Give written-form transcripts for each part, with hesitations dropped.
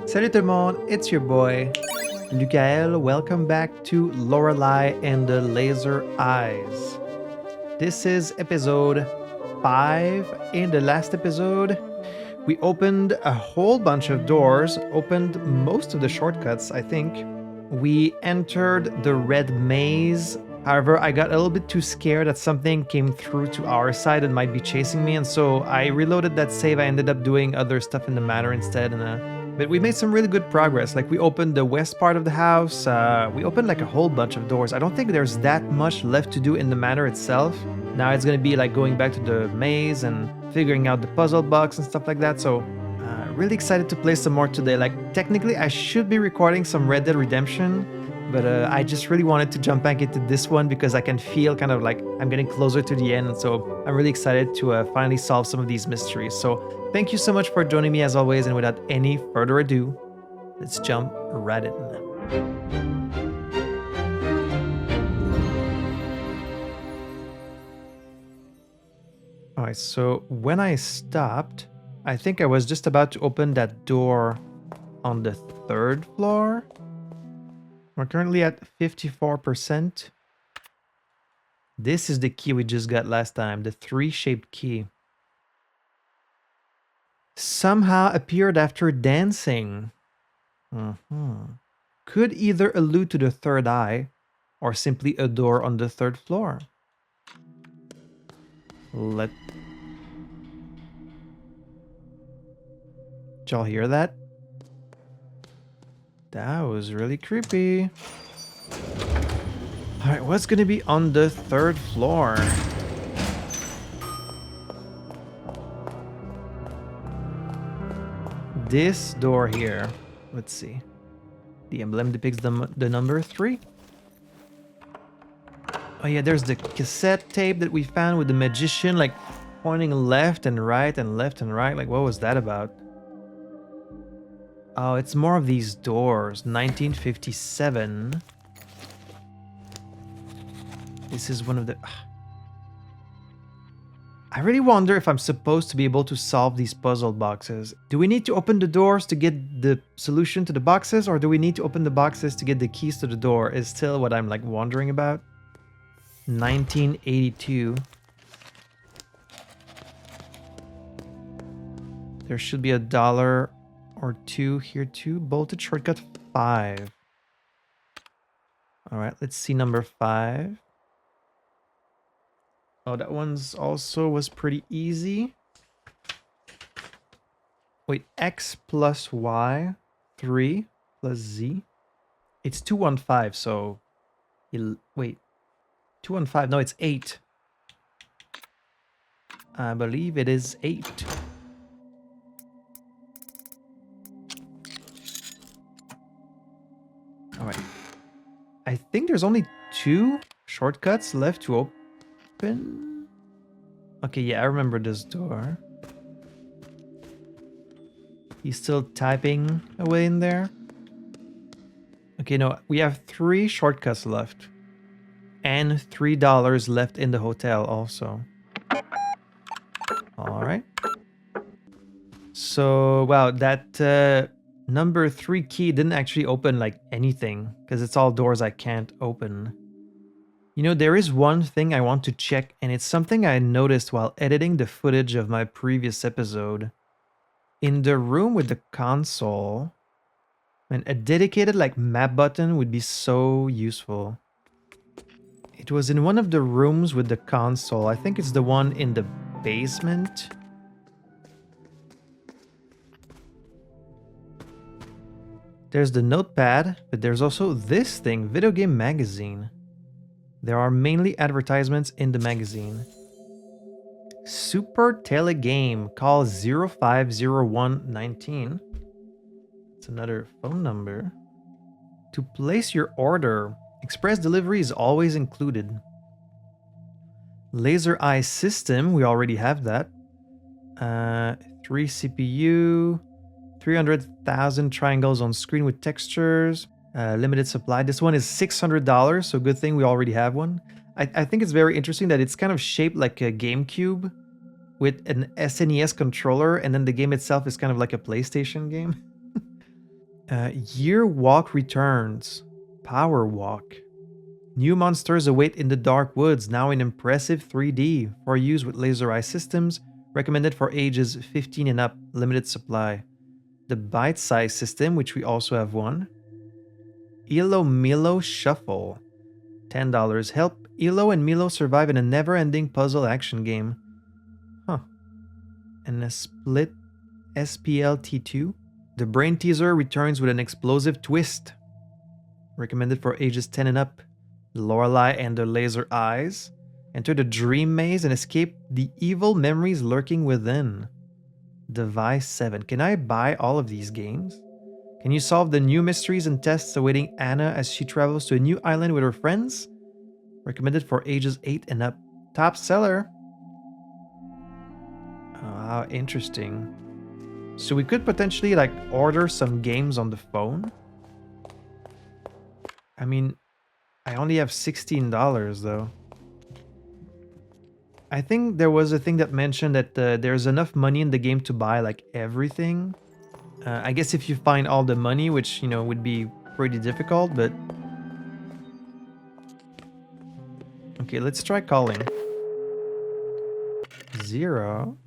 Salut tout le monde, it's your boy, Lukael. Welcome back to Lorelei and the Laser Eyes. This is episode 5. In the last episode, we opened a whole bunch of doors, opened most of the shortcuts, I think. We entered the red maze. However, I got a little bit too scared that something came through to our side and might be chasing me, and so I reloaded that save. I ended up doing other stuff in the manor instead, but we made some really good progress. Like, we opened the west part of the house. We opened like a whole bunch of doors. I don't think there's that much left to do in the manor itself. Now it's gonna be like going back to the maze and figuring out the puzzle box and stuff like that. So really excited to play some more today. Like, technically I should be recording some Red Dead Redemption, but I just really wanted to jump back into this one because I can feel kind of like I'm getting closer to the end, and so I'm really excited to finally solve some of these mysteries. So thank you so much for joining me as always, and without any further ado, let's jump right in. Alright, so when I stopped, I think I was just about to open that door on the 3rd floor. We're currently at 54%. This is the key we just got last time, the 3-shaped key. Somehow appeared after dancing. Could either allude to the 3rd eye or simply a door on the 3rd floor. Did y'all hear that? That was really creepy. Alright, what's gonna be on the 3rd floor? This door here. Let's see. The emblem depicts the number 3. Oh yeah, there's the cassette tape that we found with the magician, like, pointing left and right and left and right. Like, what was that about? Oh, it's more of these doors. 1957. This is one of the... I really wonder if I'm supposed to be able to solve these puzzle boxes. Do we need to open the doors to get the solution to the boxes, or do we need to open the boxes to get the keys to the door? Is still what I'm like wondering about. 1982. There should be $1 or 2 here too. Bolted shortcut 5. All right, let's see number 5. Oh, that one's also was pretty easy. Wait, X plus Y, 3 plus Z. It's 215, so... Wait, 215, no, it's 8. I believe it is 8. Alright. I think there's only 2 shortcuts left to open. Okay, yeah, I remember this door. He's still typing away in there. Okay, no, we have 3 shortcuts left. And $3 left in the hotel also. Alright. So, wow, that number 3 key didn't actually open like anything, because it's all doors I can't open. You know, there is one thing I want to check, and it's something I noticed while editing the footage of my previous episode. In the room with the console, and a dedicated like map button would be so useful. It was in one of the rooms with the console. I think it's the one in the basement. There's the notepad, but there's also this thing, Video Game Magazine. There are mainly advertisements in the magazine. Super Telegame, call 050119. It's another phone number. To place your order, express delivery is always included. Laser Eye System, we already have that. 3 CPU, 300,000 triangles on screen with textures. Limited supply. This one is $600, so good thing we already have one. I think it's very interesting that it's kind of shaped like a GameCube with an SNES controller, and then the game itself is kind of like a PlayStation game. Year Walk returns. Power Walk. New monsters await in the dark woods, now in impressive 3D, for use with laser eye systems, recommended for ages 15 and up, limited supply. The bite size system, which we also have one. Elo Milo Shuffle. $10. Help Elo and Milo survive in a never ending puzzle action game. Huh. And a split SPLT2. The Brain Teaser returns with an explosive twist. Recommended for ages 10 and up. Lorelei and the Laser Eyes. Enter the dream maze and escape the evil memories lurking within. Device 7. Can I buy all of these games? Can you solve the new mysteries and tests awaiting Anna as she travels to a new island with her friends? Recommended for ages 8 and up. Top seller. Ah, interesting. So we could potentially like order some games on the phone. I mean, I only have $16 though. I think there was a thing that mentioned that there's enough money in the game to buy like everything. I guess if you find all the money, which, you know, would be pretty difficult, but... Okay, let's try calling. 0.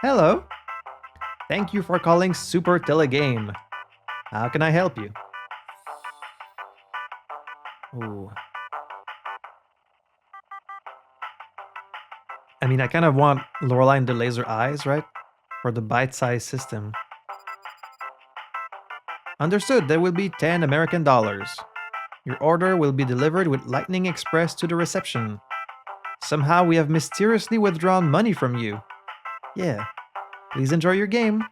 Hello. Thank you for calling Super Telegame. How can I help you? Ooh. I mean, I kind of want Lorelei and the Laser Eyes, right? For the bite-sized system. Understood, there will be 10 American dollars. Your order will be delivered with Lightning Express to the reception. Somehow we have mysteriously withdrawn money from you. Yeah. Please enjoy your game.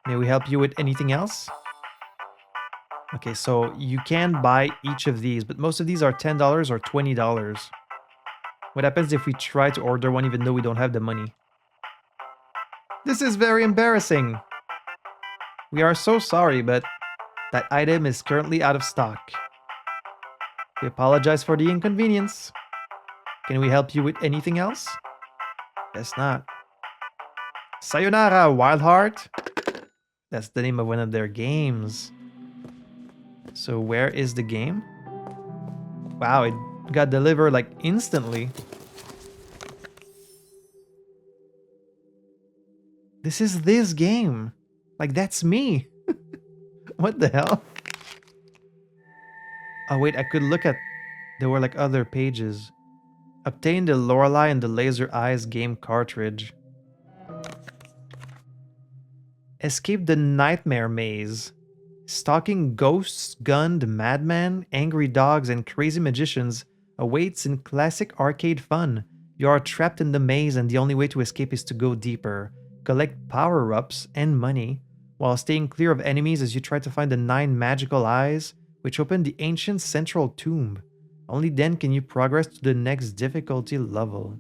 May we help you with anything else? Okay, so you can buy each of these, but most of these are $10 or $20. What happens if we try to order one even though we don't have the money? This is very embarrassing. We are so sorry, but that item is currently out of stock. We apologize for the inconvenience. Can we help you with anything else? Guess not. Sayonara, Wild Heart. That's the name of one of their games. So where is the game? Wow, it got delivered like instantly. This is this game. Like, that's me. What the hell? Oh wait, I could look at... There were like other pages. Obtain the Lorelei and the Laser Eyes game cartridge. Escape the nightmare maze. Stalking ghosts, gunned madmen, angry dogs, and crazy magicians awaits in classic arcade fun. You are trapped in the maze and the only way to escape is to go deeper. Collect power-ups and money, while staying clear of enemies as you try to find the 9 magical eyes, which open the ancient central tomb. Only then can you progress to the next difficulty level.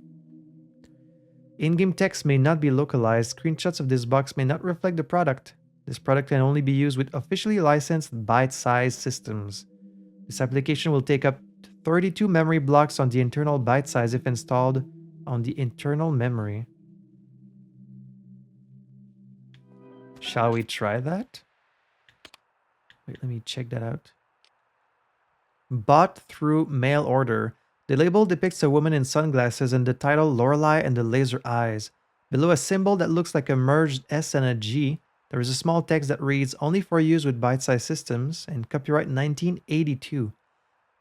In-game text may not be localized. Screenshots of this box may not reflect the product. This product can only be used with officially licensed bite-sized systems. This application will take up to 32 memory blocks on the internal byte size if installed on the internal memory. Shall we try that? Wait, let me check that out. Bought through mail order. The label depicts a woman in sunglasses and the title Lorelei and the Laser Eyes. Below a symbol that looks like a merged S and a G, there is a small text that reads, only for use with bite-sized systems, and copyright 1982.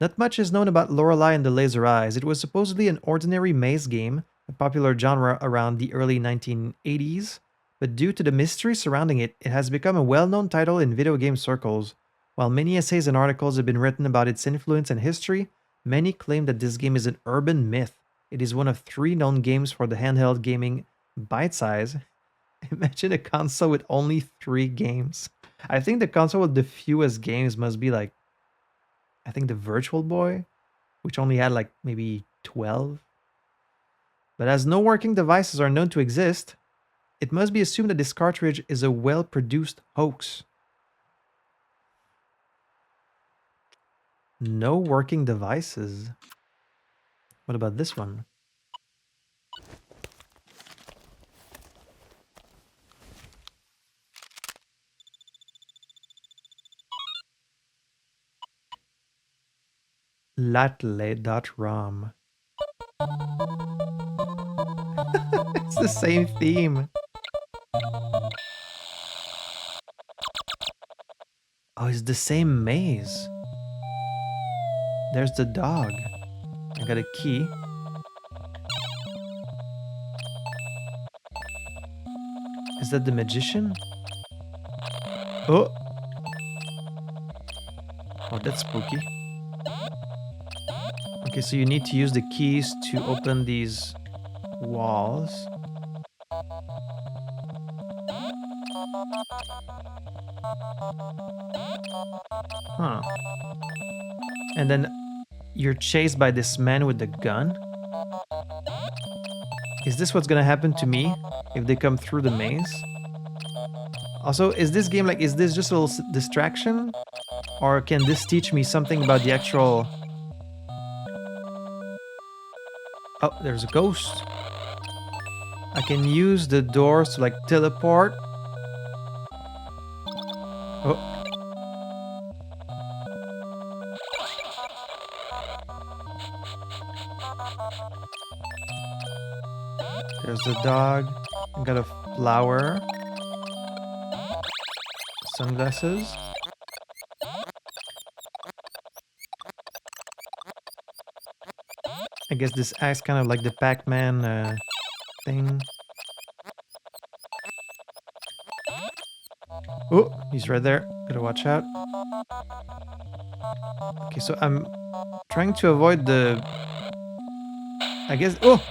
Not much is known about Lorelei and the Laser Eyes. It was supposedly an ordinary maze game, a popular genre around the early 1980s, but due to the mystery surrounding it, it has become a well-known title in video game circles. While many essays and articles have been written about its influence and history, many claim that this game is an urban myth. It is one of 3 known games for the handheld gaming bite size. Imagine a console with only 3 games. I think the console with the fewest games must be like I think the Virtual Boy, which only had like maybe 12. But as no working devices are known to exist, it must be assumed that this cartridge is a well-produced hoax. No working devices. What about this one? Latle.rom. It's the same theme. Oh, it's the same maze. There's the dog. I got a key. Is that the magician? Oh! Oh, that's spooky. Okay, so you need to use the keys to open these walls. Huh. And then you're chased by this man with the gun? Is this what's gonna happen to me if they come through the maze? Also, is this game like, is this just a little distraction? Or can this teach me something about the actual... Oh, there's a ghost. I can use the doors to like teleport. Oh. There's the dog. I got a flower. Sunglasses. I guess this acts kind of like the Pac-Man thing. Oh, he's right there. Gotta watch out. Okay, so I'm trying to avoid the... I guess... Oh!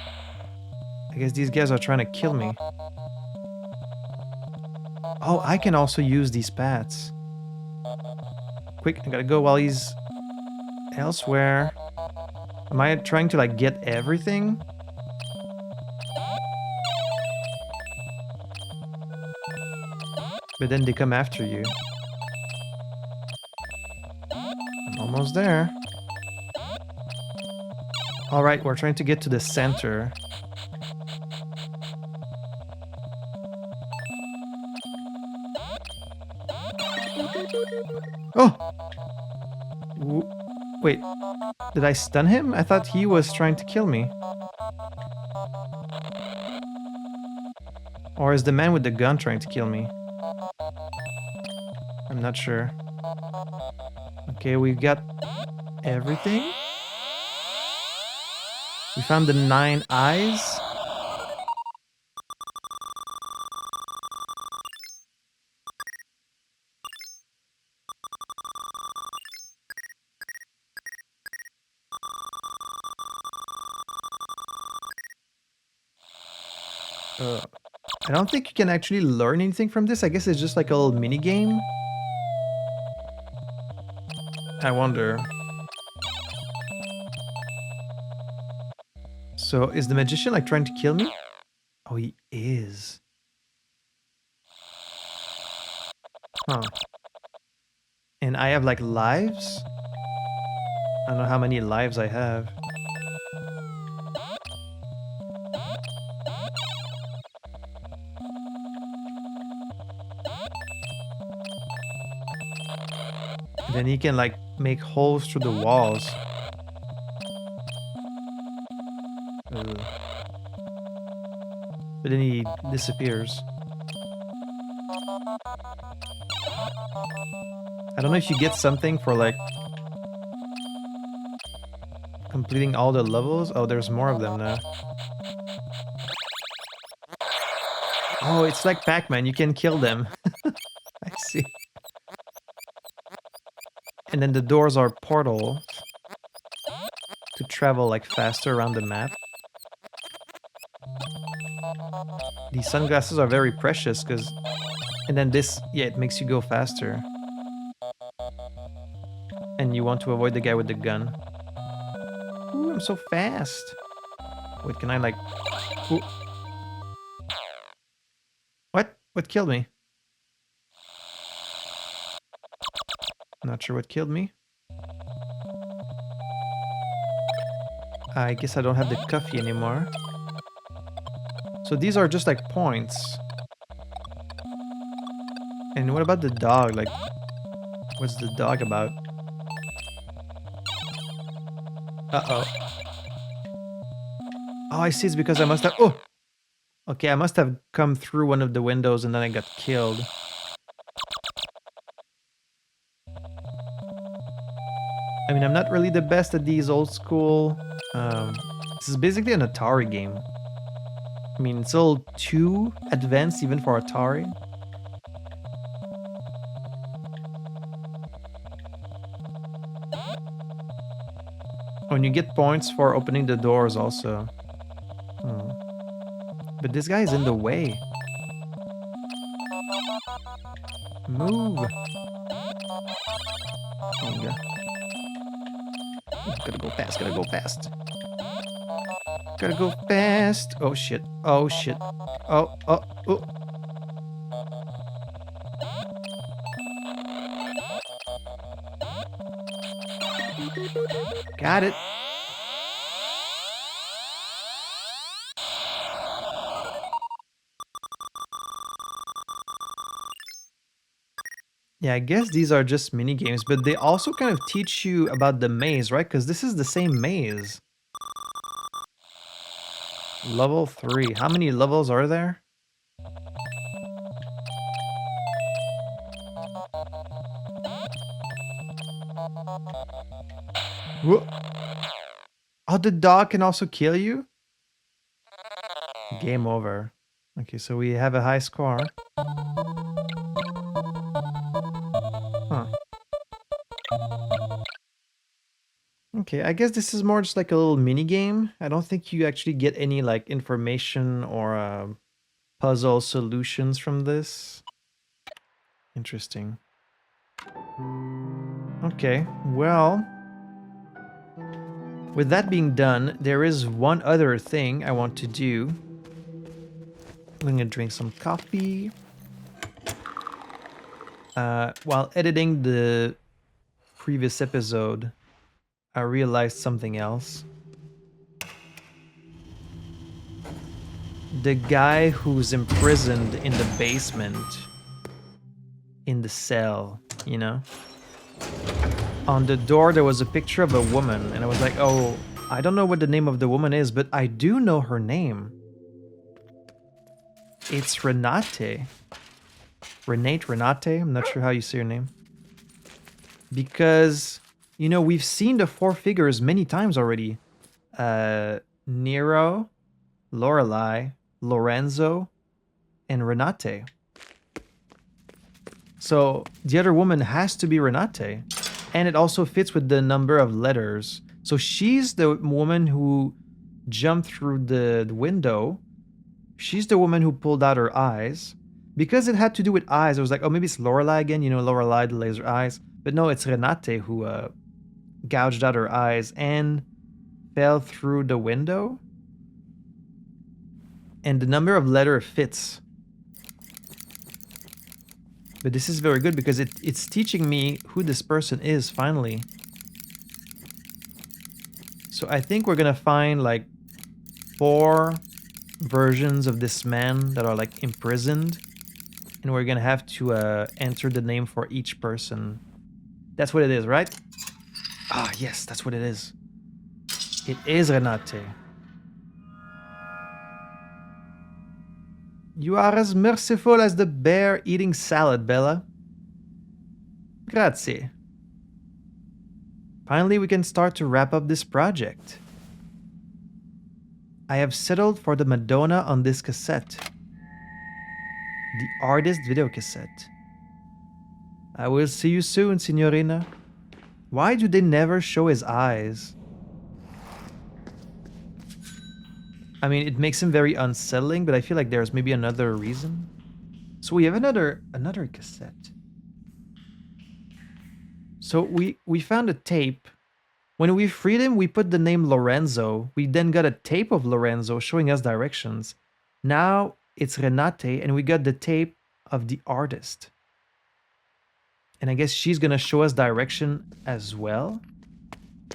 I guess these guys are trying to kill me. Oh, I can also use these paths. Quick, I gotta go while he's elsewhere. Am I trying to like get everything? But then they come after you. I'm almost there. Alright, we're trying to get to the center. Oh! Wait, did I stun him? I thought he was trying to kill me. Or is the man with the gun trying to kill me? I'm not sure. Okay, we've got everything. We found the 9 eyes. I don't think you can actually learn anything from this. I guess it's just like a little mini game. I wonder. So is the magician like trying to kill me? Oh, he is. Huh. And I have like lives? I don't know how many lives I have. Then he can like make holes through the walls. But then he disappears. I don't know if you get something for like completing all the levels. Oh, there's more of them now. Oh, it's like Pac-Man. You can kill them. I see. And then the doors are portals to travel like faster around the map. These sunglasses are very precious because... And then this, yeah, it makes you go faster. and you want to avoid the guy with the gun. Ooh, I'm so fast. Wait, can I like... Ooh. What? What killed me? Not sure what killed me. I guess I don't have the coffee anymore. So these are just like points. And what about the dog? Like, what's the dog about? Uh-oh. Oh, I see. It's because I must have... Oh! Okay, I must have come through one of the windows and then I got killed. I mean, I'm not really the best at these old school... this is basically an Atari game. I mean, it's a little too advanced even for Atari. When you get points for opening the doors also. But this guy is in the way. Move. There you go. Gotta go fast, gotta go fast. Gotta go fast. Oh shit. Oh shit. Oh. Got it. Yeah, I guess these are just mini games, but they also kind of teach you about the maze, right? Because this is the same maze. Level 3. How many levels are there? Whoa. Oh, the dog can also kill you? Game over. Okay, so we have a high score. Huh. Okay, I guess this is more just like a little mini game. I don't think you actually get any like information or puzzle solutions from this. Interesting. Okay, well, with that being done, there is one other thing I want to do. I'm gonna drink some coffee. While editing the previous episode, I realized something else. The guy who's imprisoned in the basement, in the cell, you know? On the door, there was a picture of a woman, and I was like, oh, I don't know what the name of the woman is, but I do know her name. It's Renate. Renate? I'm not sure how you say your name. Because, you know, we've seen the four figures many times already. Nero, Lorelei, Lorenzo, and Renate. So the other woman has to be Renate. And it also fits with the number of letters. So she's the woman who jumped through the window. She's the woman who pulled out her eyes. Because it had to do with eyes, I was like, oh, maybe it's Lorelei again. You know, Lorelei, the laser eyes. But no, it's Renate who gouged out her eyes and fell through the window. And the number of letter fits. But this is very good because it's teaching me who this person is, finally. So I think we're gonna find like 4 versions of this man that are like imprisoned. And we're gonna have to enter the name for each person. That's what it is, right? Ah, yes, that's what it is. It is Renate. You are as merciful as the bear eating salad, Bella. Grazie. Finally, we can start to wrap up this project. I have settled for the Madonna on this cassette. The artist video cassette. I will see you soon, Signorina. Why do they never show his eyes? I mean, it makes him very unsettling, but I feel like there's maybe another reason. So we have another cassette. So we found a tape. When we freed him, we put the name Lorenzo. We then got a tape of Lorenzo showing us directions. Now it's Renate, and we got the tape of the artist. And I guess she's gonna show us direction as well.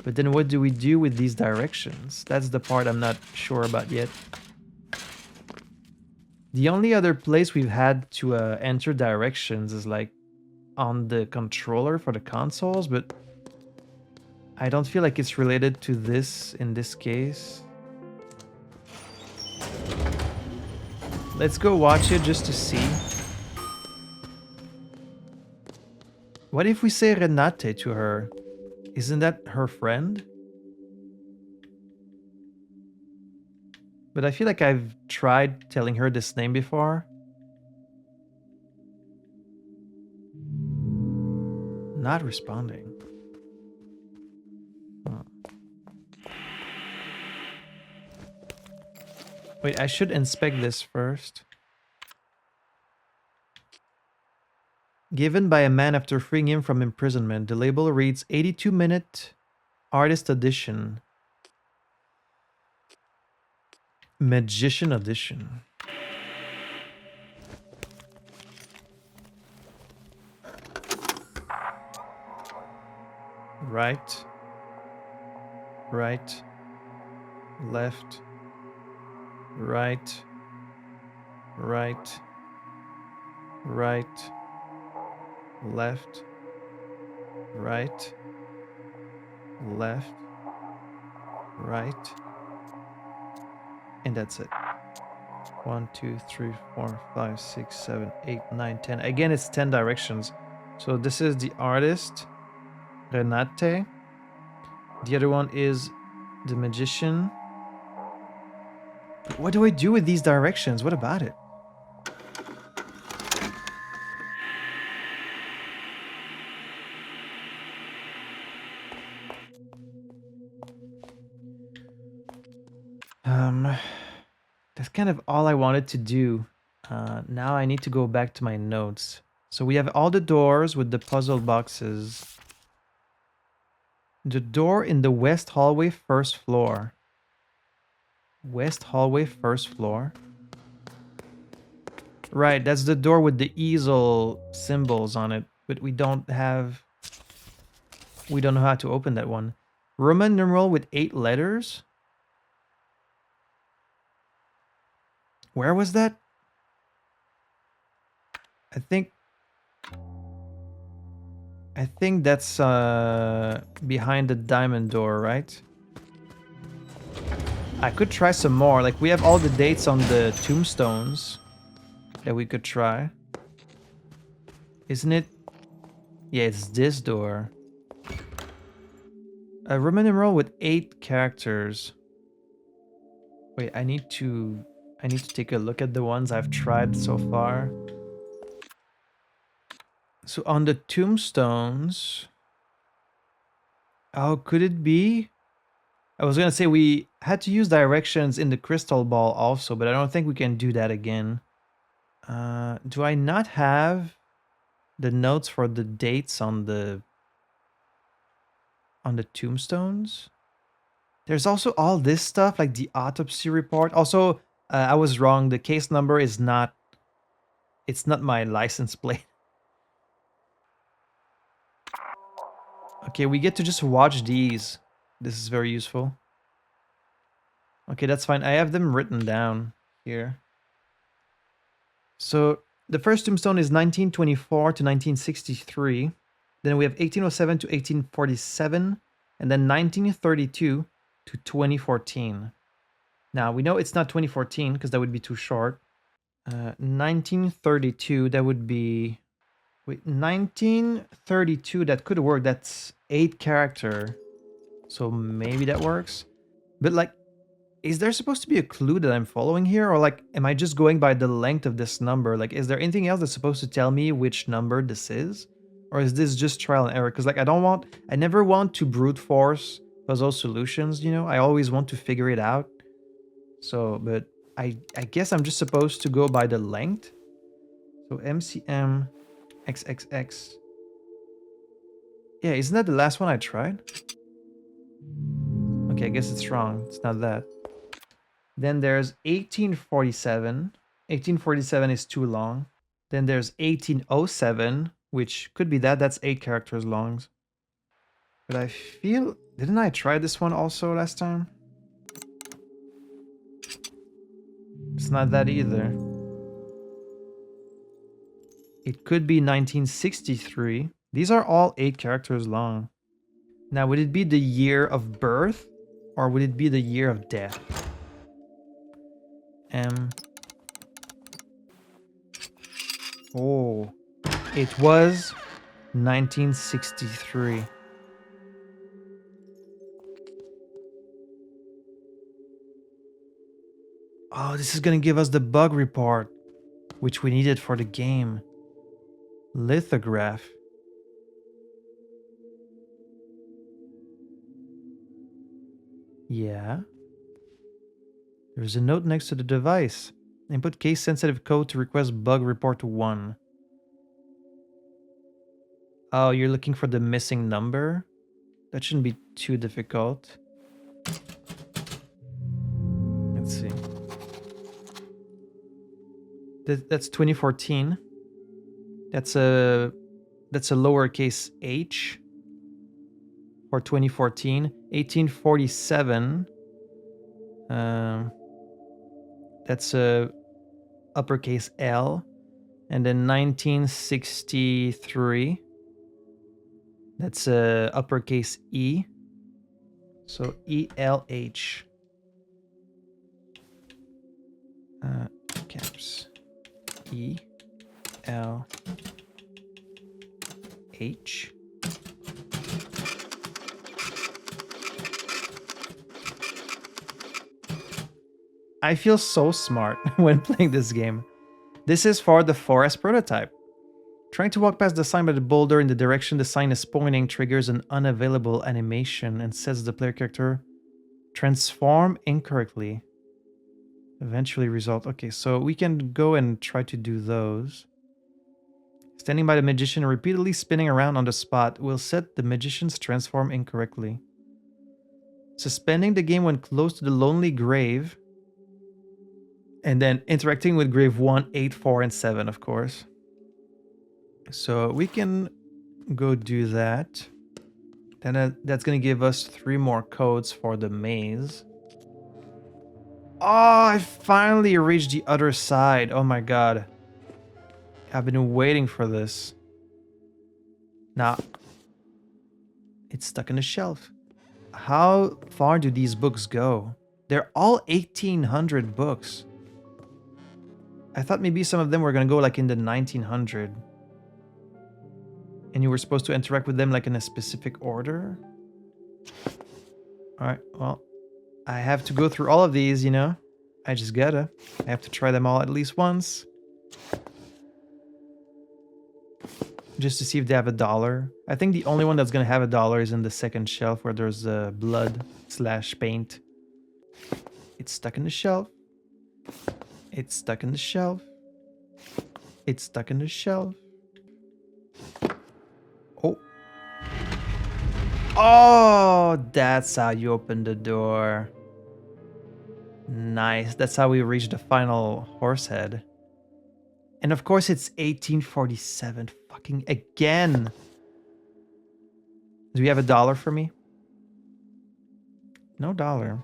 But then what do we do with these directions? That's the part I'm not sure about yet. The only other place we've had to enter directions is like on the controller for the consoles, but I don't feel like it's related to this in this case. Let's go watch it just to see. What if we say Renate to her? Isn't that her friend? But I feel like I've tried telling her this name before. Not responding. Wait, I should inspect this first. Given by a man after freeing him from imprisonment. The label reads 82-minute artist edition. Magician edition. Right. Right. Left. Right. Right. Right. Left. Right. Left. Right. And that's it. 1, 2, 3, 4, 5, 6, 7, 8, 9, 10. Again, it's 10 directions. So this is the artist, Renate. The other one is the magician. But what do I do with these directions? What about it? That's kind of all I wanted to do. Now I need to go back to my notes. So we have all the doors with the puzzle boxes. The door in the west hallway, first floor. West hallway, first floor. Right, that's the door with the easel symbols on it, but we don't know how to open that one. Roman numeral with 8 letters. Where was that? I think that's behind the diamond door, right? I could try some more. Like, we have all the dates on the tombstones that we could try. Isn't it? Yeah, it's this door. A Roman numeral with 8 characters. Wait, I need to take a look at the ones I've tried so far. So on the tombstones... Oh, could it be? I was gonna say we had to use directions in the crystal ball also, but I don't think we can do that again. Do I not have the notes for the dates on the tombstones? There's also all this stuff, like the autopsy report. Also, I was wrong. The case number is not... It's not my license plate. Okay, we get to just watch these. This is very useful. Okay, that's fine. I have them written down here. So the first tombstone is 1924 to 1963. Then we have 1807 to 1847. And then 1932 to 2014. Now, we know it's not 2014 because that would be too short. 1932, that would be... Wait, 1932, that could work. That's 8 character. So maybe that works. But like, is there supposed to be a clue that I'm following here? Or like, am I just going by the length of this number? Like, is there anything else that's supposed to tell me which number this is? Or is this just trial and error? Because like, I never want to brute force puzzle solutions, you know? I always want to figure it out. So, but I guess I'm just supposed to go by the length. So MCM XXX. Yeah, isn't that the last one I tried? Okay, I guess it's wrong. It's not that. Then there's 1847. 1847 is too long. Then there's 1807, which could be that. That's 8 characters long. But I feel... Didn't I try this one also last time? It's not that either. It could be 1963. These are all 8 characters long. Now, would it be the year of birth? Or would it be the year of death? Oh, it was 1963. Oh, this is gonna give us the bug report, which we needed for the game. Lithograph. Yeah. There's a note next to the device. Input case-sensitive code to request bug report 1. Oh, you're looking for the missing number? That shouldn't be too difficult. Let's see. That's 2014. That's a lowercase h for 2014. 1847. That's a uppercase L. And then 1963. That's a uppercase E. So ELH. Caps. ELH. I feel so smart when playing this game. This is for the forest prototype. Trying to walk past the sign by the boulder in the direction the sign is pointing triggers an unavailable animation and sets the player character transform incorrectly. Eventually result. Okay, so we can go and try to do those. Standing by the magician and repeatedly spinning around on the spot will set the magician's transform incorrectly. Suspending the game when close to the lonely grave. And then interacting with grave 1, 8, 4, and 7, of course. So we can go do that. Then that's going to give us 3 more codes for the maze. Oh, I finally reached the other side. Oh my god. I've been waiting for this. Nah. It's stuck in the shelf. How far do these books go? They're all 1800 books. I thought maybe some of them were going to go like in the 1900. And you were supposed to interact with them like in a specific order? Alright, well, I have to go through all of these, you know? I just gotta. I have to try them all at least once. Just to see if they have $1. I think the only one that's gonna have $1 is in the second shelf where there's blood/paint. It's stuck in the shelf. It's stuck in the shelf. It's stuck in the shelf. Oh. Oh, that's how you open the door. Nice. That's how we reach the final horse head. And of course it's 1847. Fucking again. Do we have $1 for me? No dollar.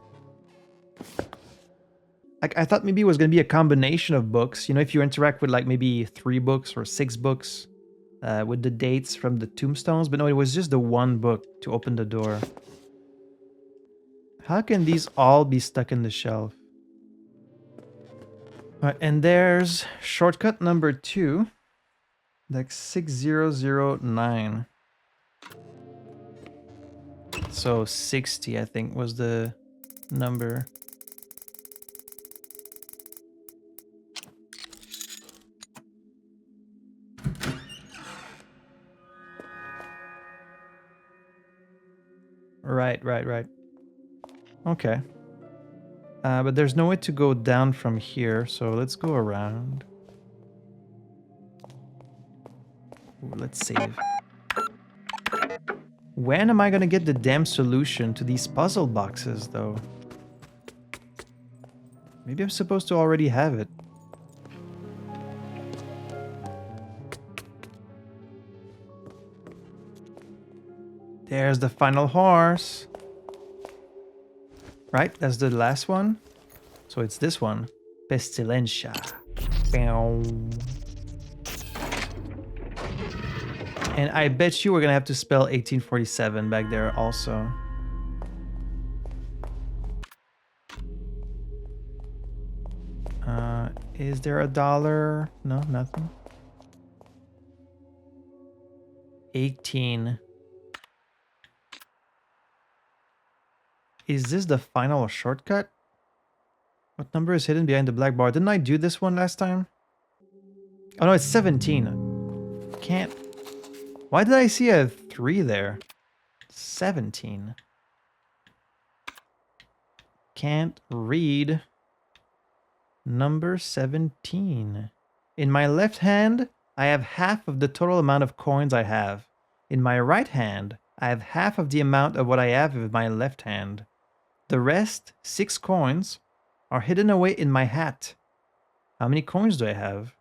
Like, I thought maybe it was going to be a combination of books. You know, if you interact with like maybe 3 books or 6 books with the dates from the tombstones. But no, it was just the 1 book to open the door. How can these all be stuck in the shelf? Alright, and there's shortcut number 2. Like 6009. So 60, I think, was the number. Right. Okay. But there's no way to go down from here, so let's go around. Ooh, let's save. When am I gonna get the damn solution to these puzzle boxes, though? Maybe I'm supposed to already have it. There's the final horse. Right? That's the last one. So it's this one. Pestilentia. And I bet you we're gonna have to spell 1847 back there also. Is there a dollar? No, nothing. 18. Is this the final shortcut? What number is hidden behind the black bar? Didn't I do this one last time? Oh no, it's 17. Can't. Why did I see a 3 there? 17. Can't read. Number 17. In my left hand, I have half of the total amount of coins I have. In my right hand, I have half of the amount of what I have in my left hand. The rest, 6 coins, are hidden away in my hat. How many coins do I have?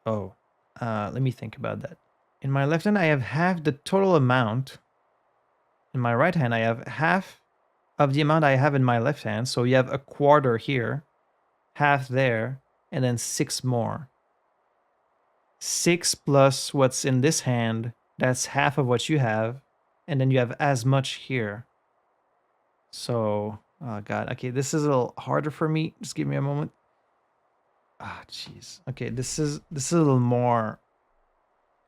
Oh, let me think about that. In my left hand, I have half the total amount. In my right hand, I have half of the amount I have in my left hand. So you have a quarter here, half there, and then 6 more. 6 plus what's in this hand, that's half of what you have. And then you have as much here. So, oh god. Okay, this is a little harder for me. Just give me a moment. Ah, jeez. Okay, this is a little more.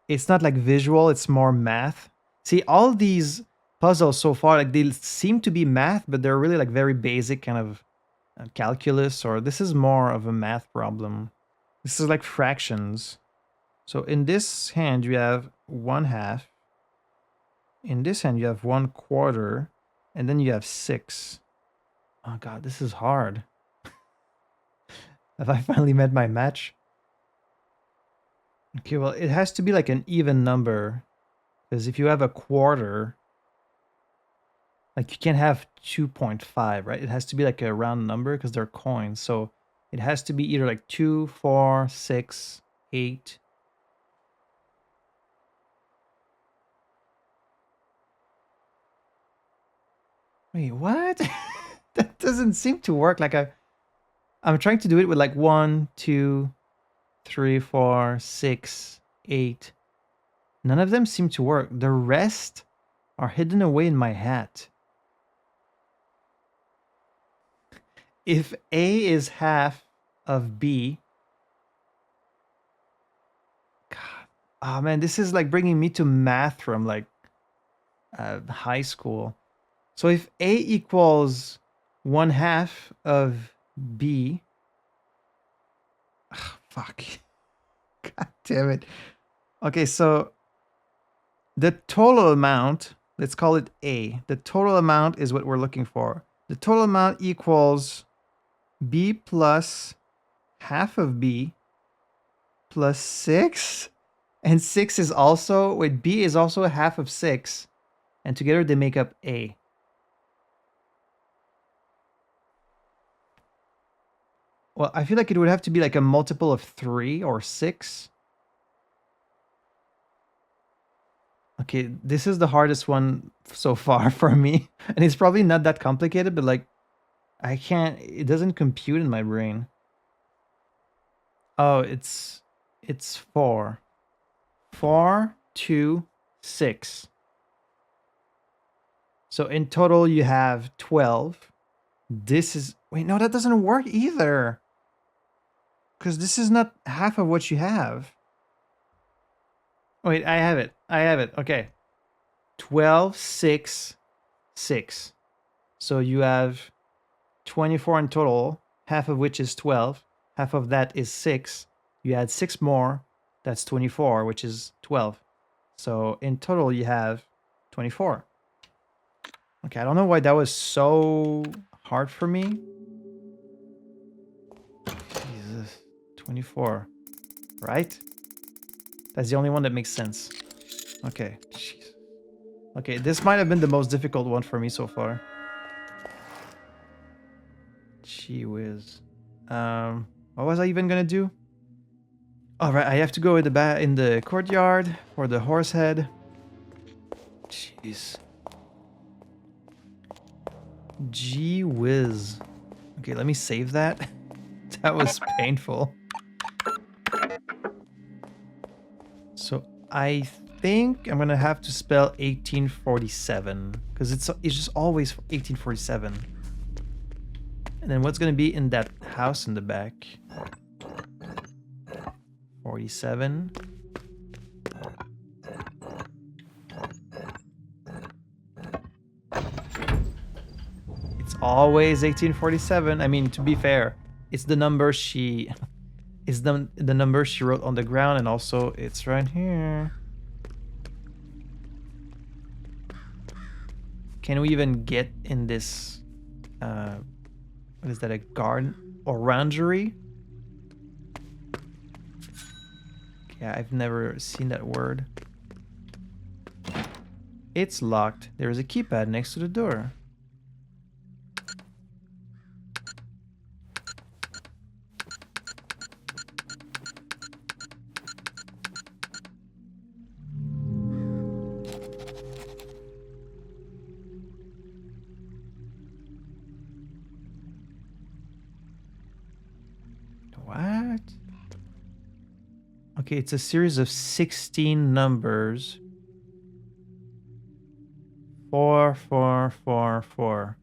It's not like visual, it's more math. See, all these puzzles so far, like they seem to be math, but they're really like very basic kind of calculus, or this is more of a math problem. This is like fractions. So in this hand, you have 1/2. In this hand, you have 1/4. And then you have 6. Oh god, this is hard. Have I finally met my match? Okay, well, it has to be like an even number. Because if you have a quarter, like you can't have 2.5, right? It has to be like a round number because they're coins. So it has to be either like 2, 4, 6, 8. Wait, what? That doesn't seem to work. Like I'm trying to do it with like 1, 2, 3, 4, 6, 8. None of them seem to work. The rest are hidden away in my hat. If A is half of B... God. Oh man, this is like bringing me to math from like high school. So if A equals 1/2 of B... Ugh, fuck. God damn it. Okay, so the total amount, let's call it A. The total amount is what we're looking for. The total amount equals B plus half of B plus 6. And 6 is also, wait, B is also half of 6. And together they make up A. Well, I feel like it would have to be like a multiple of 3 or 6. Okay, this is the hardest one so far for me. And it's probably not that complicated, but like, I can't, it doesn't compute in my brain. Oh, it's 4. 4, 2, 6. So in total you have 12. This is, wait, no, that doesn't work either. Because this is not half of what you have. Wait, I have it. Okay. 12, 6, 6. So you have 24 in total, half of which is 12. Half of that is 6. You add 6 more, that's 24, which is 12. So in total you have 24. Okay, I don't know why that was so hard for me. Jesus, 24, right? That's the only one that makes sense. Okay. Jeez. Okay, this might have been the most difficult one for me so far. Gee whiz. What was I even gonna do? All right, I have to go in the courtyard for the horse head. Jeez. Gee whiz. Okay, let me save that. That was painful. So I think I'm gonna have to spell 1847 because it's just always 1847. And then what's gonna be in that house in the back? 47. It's always 1847. I mean, to be fair, it's the number she is the number she wrote on the ground, and also it's right here. Can we even get in this what is that, a garden? Orangerie? Yeah, I've never seen that word. It's locked. There is a keypad next to the door. What? Okay, it's a series of 16 numbers. 4, 4, 4, 4.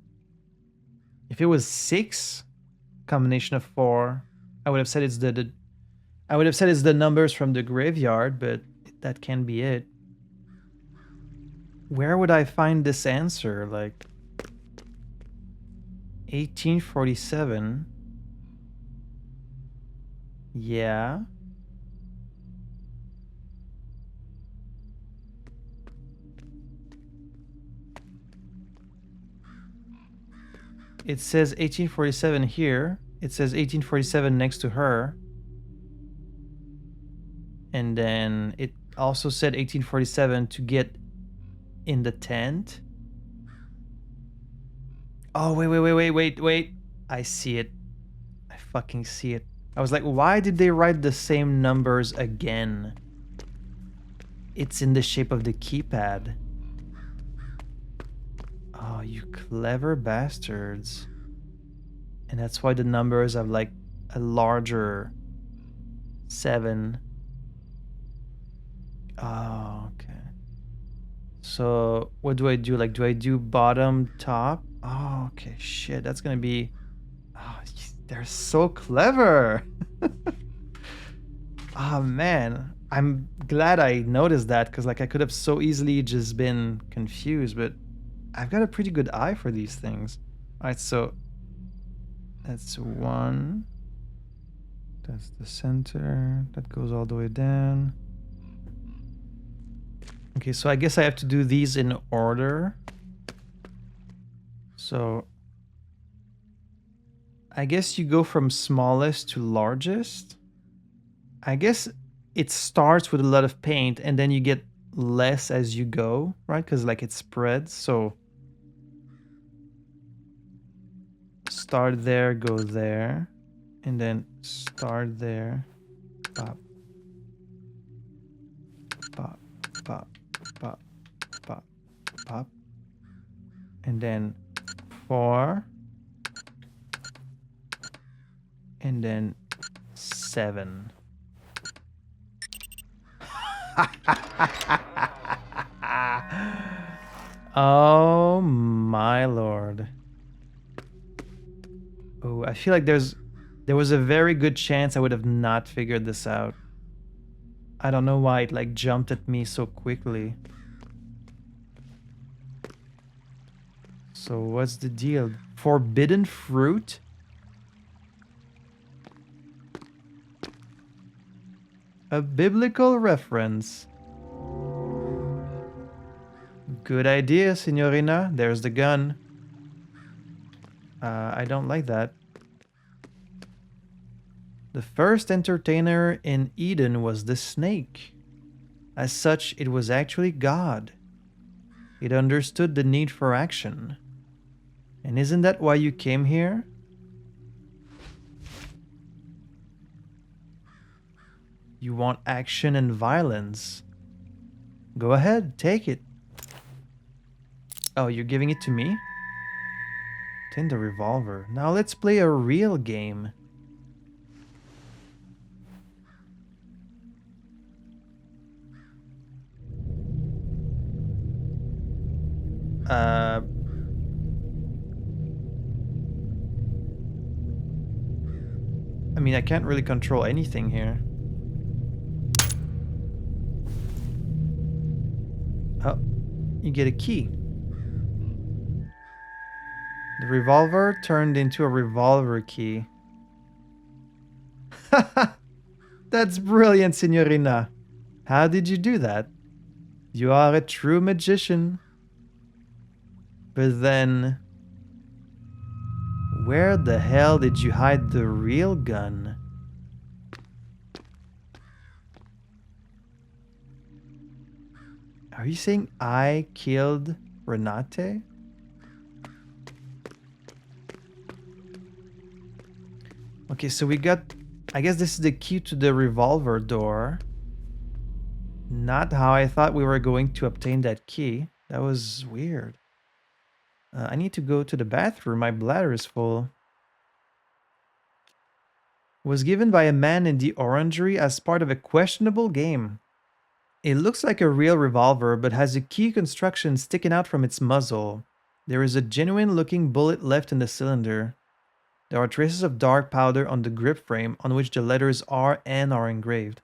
If it was 6, combination of 4, I would have said it's the numbers from the graveyard, but that can't be it. Where would I find this answer? Like 1847. Yeah. It says 1847 here. It says 1847 next to her. And then it also said 1847 to get in the tent. Oh, wait. I see it. I fucking see it. I was like, why did they write the same numbers again? It's in the shape of the keypad. Oh, you clever bastards. And that's why the numbers have like a larger 7. Oh, okay. So what do I do? Like, do I do bottom, top? Oh, okay. Shit, that's gonna be... Oh, they're so clever. Oh, man. I'm glad I noticed that, because like I could have so easily just been confused, but I've got a pretty good eye for these things. All right, so that's 1. That's the center. That goes all the way down. Okay, so I guess I have to do these in order. So I guess you go from smallest to largest. I guess it starts with a lot of paint and then you get less as you go, right? Because like it spreads. So start there, go there, and then start there. Pop. Pop, pop, pop, pop, pop. And then 4. And then 7. Oh my lord. Oh, I feel like there was a very good chance I would have not figured this out. I don't know why it like jumped at me so quickly. So what's the deal? Forbidden fruit? A biblical reference. Good idea, Signorina. There's the gun. I don't like that. The first entertainer in Eden was the snake. As such, it was actually God. It understood the need for action. And isn't that why you came here? You want action and violence. Go ahead, take it. Oh, you're giving it to me? Tin the revolver. Now let's play a real game. I mean, I can't really control anything here. Oh, you get a key. The revolver turned into a revolver key. That's brilliant, Signorina. How did you do that? You are a true magician. But then, where the hell did you hide the real gun? Are you saying I killed Renate? Okay, so we got... I guess this is the key to the revolver door. Not how I thought we were going to obtain that key. That was weird. I need to go to the bathroom. My bladder is full. Was given by a man in the orangerie as part of a questionable game. It looks like a real revolver, but has a key construction sticking out from its muzzle. There is a genuine looking bullet left in the cylinder. There are traces of dark powder on the grip frame on which the letters R and are engraved.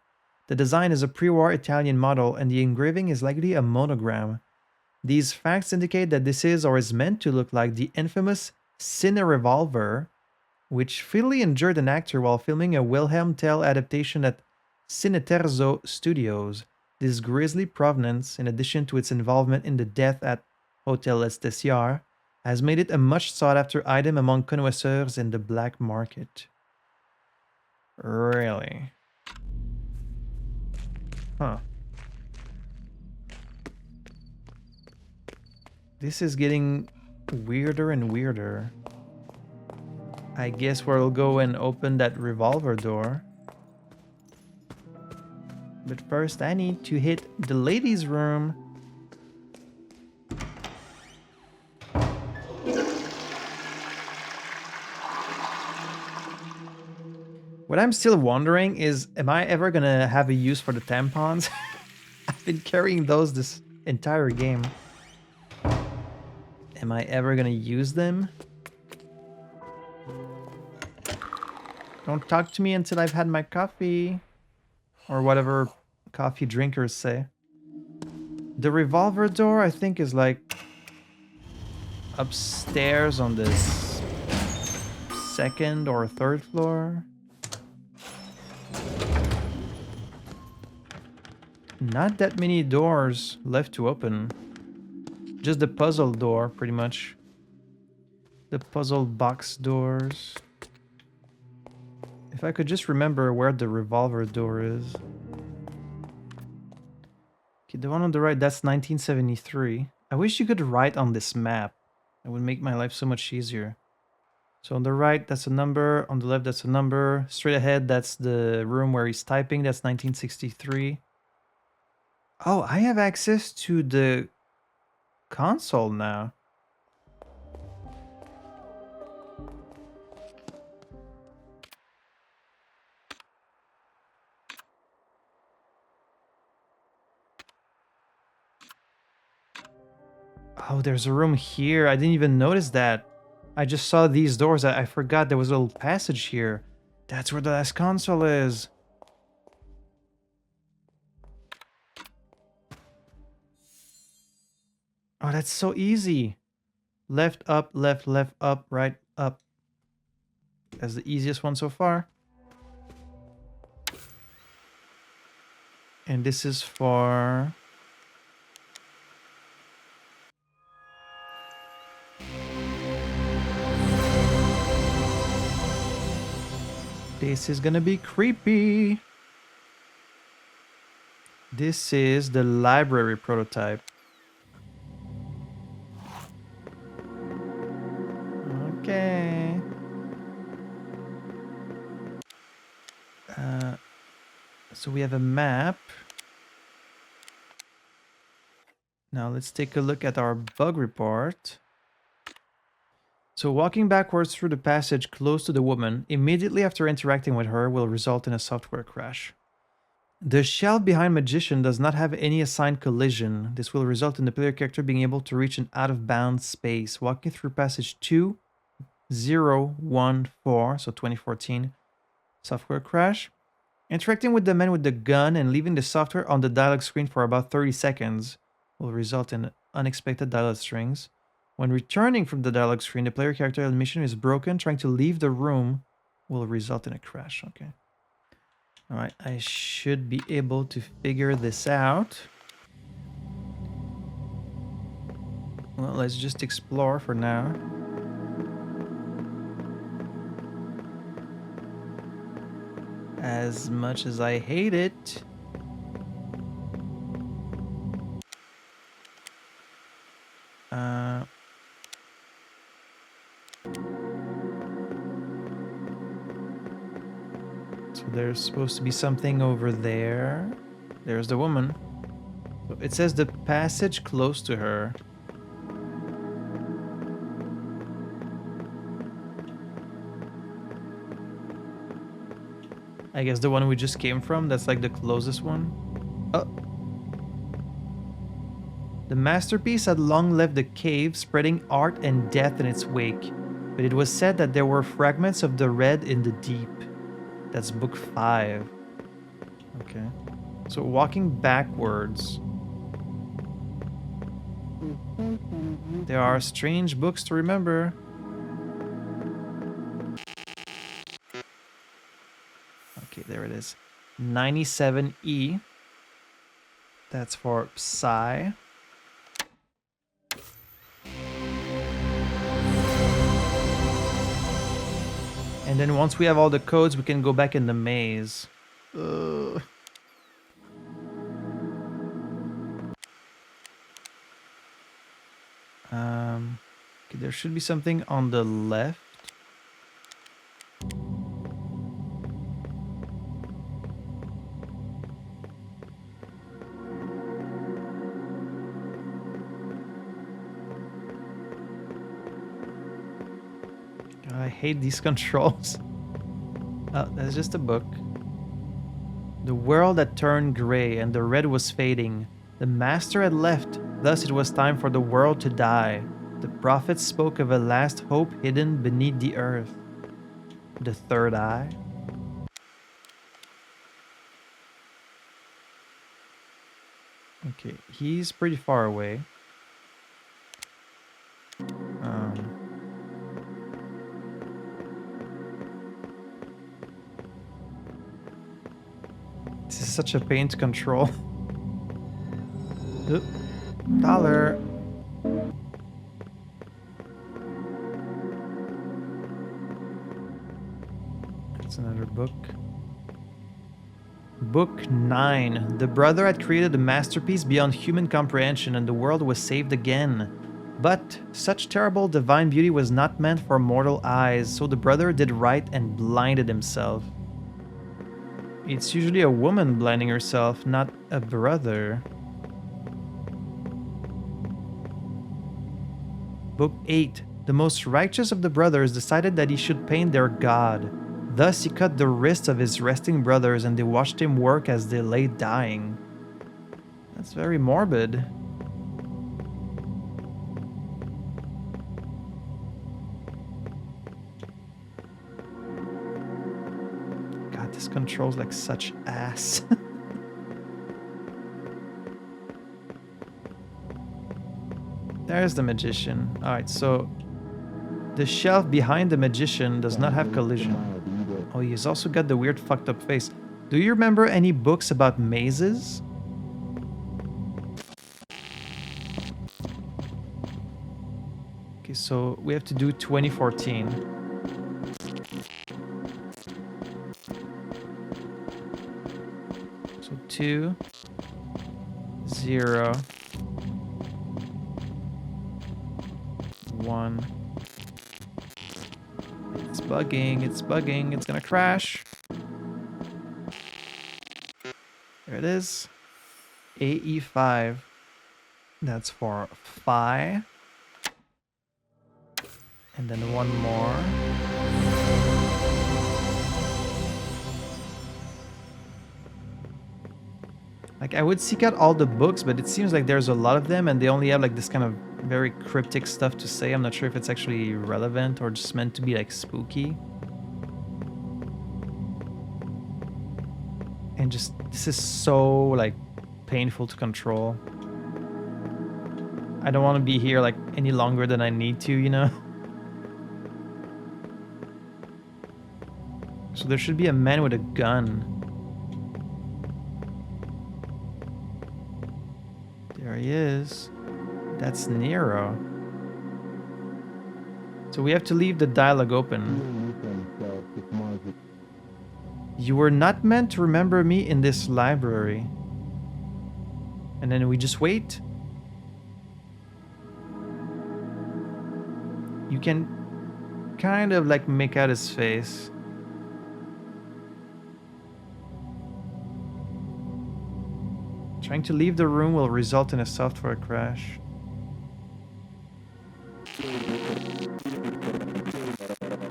The design is a pre-war Italian model and the engraving is likely a monogram. These facts indicate that this is or is meant to look like the infamous Cine Revolver, which fatally injured an actor while filming a Wilhelm Tell adaptation at Cineterzo Studios. This grisly provenance, in addition to its involvement in the death at Hotel Esteciar, has made it a much sought-after item among connoisseurs in the black market. Really? Huh. This is getting weirder and weirder. I guess we'll go and open that revolver door. But first I need to hit the ladies' room. What I'm still wondering is, am I ever gonna have a use for the tampons? I've been carrying those this entire game. Am I ever gonna use them? Don't talk to me until I've had my coffee. Or whatever coffee drinkers say. The revolver door, I think, is like upstairs on this second or third floor. Not that many doors left to open. Just the puzzle door, pretty much. The puzzle box doors. If I could just remember where the revolver door is. Okay, the one on the right, that's 1973. I wish you could write on this map. It would make my life so much easier. So on the right, that's a number. On the left, that's a number. Straight ahead, that's the room where he's typing. That's 1963. Oh, I have access to the console now. Oh, there's a room here. I didn't even notice that. I just saw these doors. I forgot there was a little passage here. That's where the last console is. Oh, that's so easy. Left, up, left, right, up. That's the easiest one so far. And this is for... This is gonna be creepy. This is the library prototype. Okay. So we have a map. Now let's take a look at our bug report. So walking backwards through the passage close to the woman, immediately after interacting with her, will result in a software crash. The shelf behind Magician does not have any assigned collision. This will result in the player character being able to reach an out-of-bounds space. Walking through passage 2014, so 2014, software crash. Interacting with the man with the gun and leaving the software on the dialog screen for about 30 seconds will result in unexpected dialog strings. When returning from the dialog screen, the player character animation is broken. Trying to leave the room will result in a crash. Okay. All right, I should be able to figure this out. Well, let's just explore for now. As much as I hate it. So there's supposed to be something over there. There's the woman. So it says the passage close to her. I guess the one we just came from, that's like the closest one. Oh. The masterpiece had long left the cave, spreading art and death in its wake. But it was said that there were fragments of the red in the deep. That's book 5. Okay. So walking backwards. There are strange books to remember. Okay, there it is. 97E. That's for Psy. And then once we have all the codes, we can go back in the maze. Okay, there should be something on the left. I hate these controls. Oh, that's just a book. The world had turned gray and the red was fading. The master had left, thus it was time for the world to die. The prophets spoke of a last hope hidden beneath the earth. The third eye. Okay, he's pretty far away. This is such a pain to control. Oop. Dollar. That's another book. Book 9. The brother had created a masterpiece beyond human comprehension and the world was saved again. But such terrible divine beauty was not meant for mortal eyes, so the brother did right and blinded himself. It's usually a woman blinding herself, not a brother. Book 8. The most righteous of the brothers decided that he should paint their god. Thus he cut the wrists of his resting brothers and they watched him work as they lay dying. That's very morbid. God, this controls like such ass. There's the magician. Alright, so the shelf behind the magician does not have collision. Oh, he's also got the weird fucked up face. Do you remember any books about mazes? Okay, so we have to do 2014. So 2, 0, 1. It's bugging, it's bugging, it's gonna crash. There it is. AE5. That's for phi. And then one more. Like, I would seek out all the books, but it seems like there's a lot of them and they only have like this kind of very cryptic stuff to say. I'm not sure if it's actually relevant or just meant to be like spooky. And just, this is so like painful to control. I don't want to be here like any longer than I need to, you know? So there should be a man with a gun. There he is. That's Nero. So we have to leave the dialogue open. You were not meant to remember me in this library. And then we just wait. You can kind of like make out his face. Trying to leave the room will result in a software crash.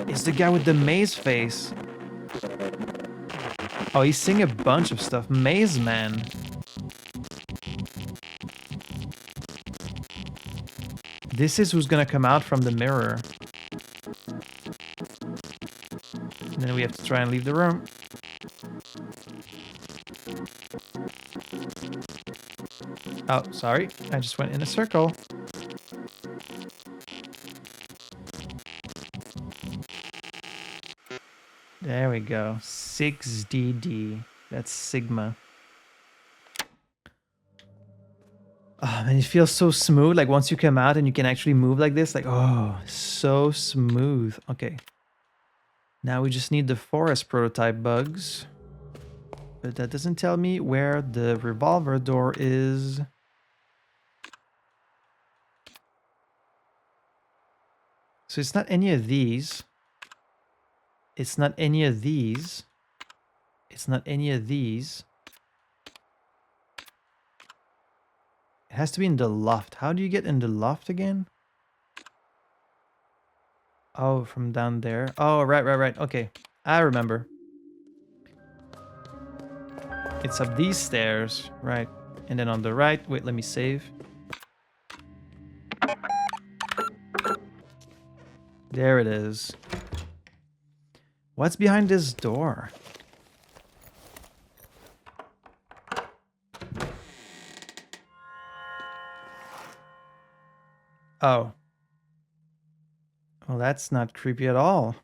It's the guy with the maze face. Oh, he's saying a bunch of stuff. Maze Man. This is who's gonna come out from the mirror. And then we have to try and leave the room. Oh, sorry. I just went in a circle. There we go. 6DD. That's Sigma. Oh, man, it feels so smooth. Like once you come out and you can actually move like this. Like, oh, so smooth. Okay. Now we just need the forest prototype bugs. But that doesn't tell me where the revolver door is. So it's not any of these. It's not any of these. It's not any of these. It has to be in the loft. How do you get in the loft again? Oh, from down there. Oh, right. Okay, I remember. It's up these stairs, right? And then on the right, wait, let me save. There it is. What's behind this door? Oh. Well, that's not creepy at all.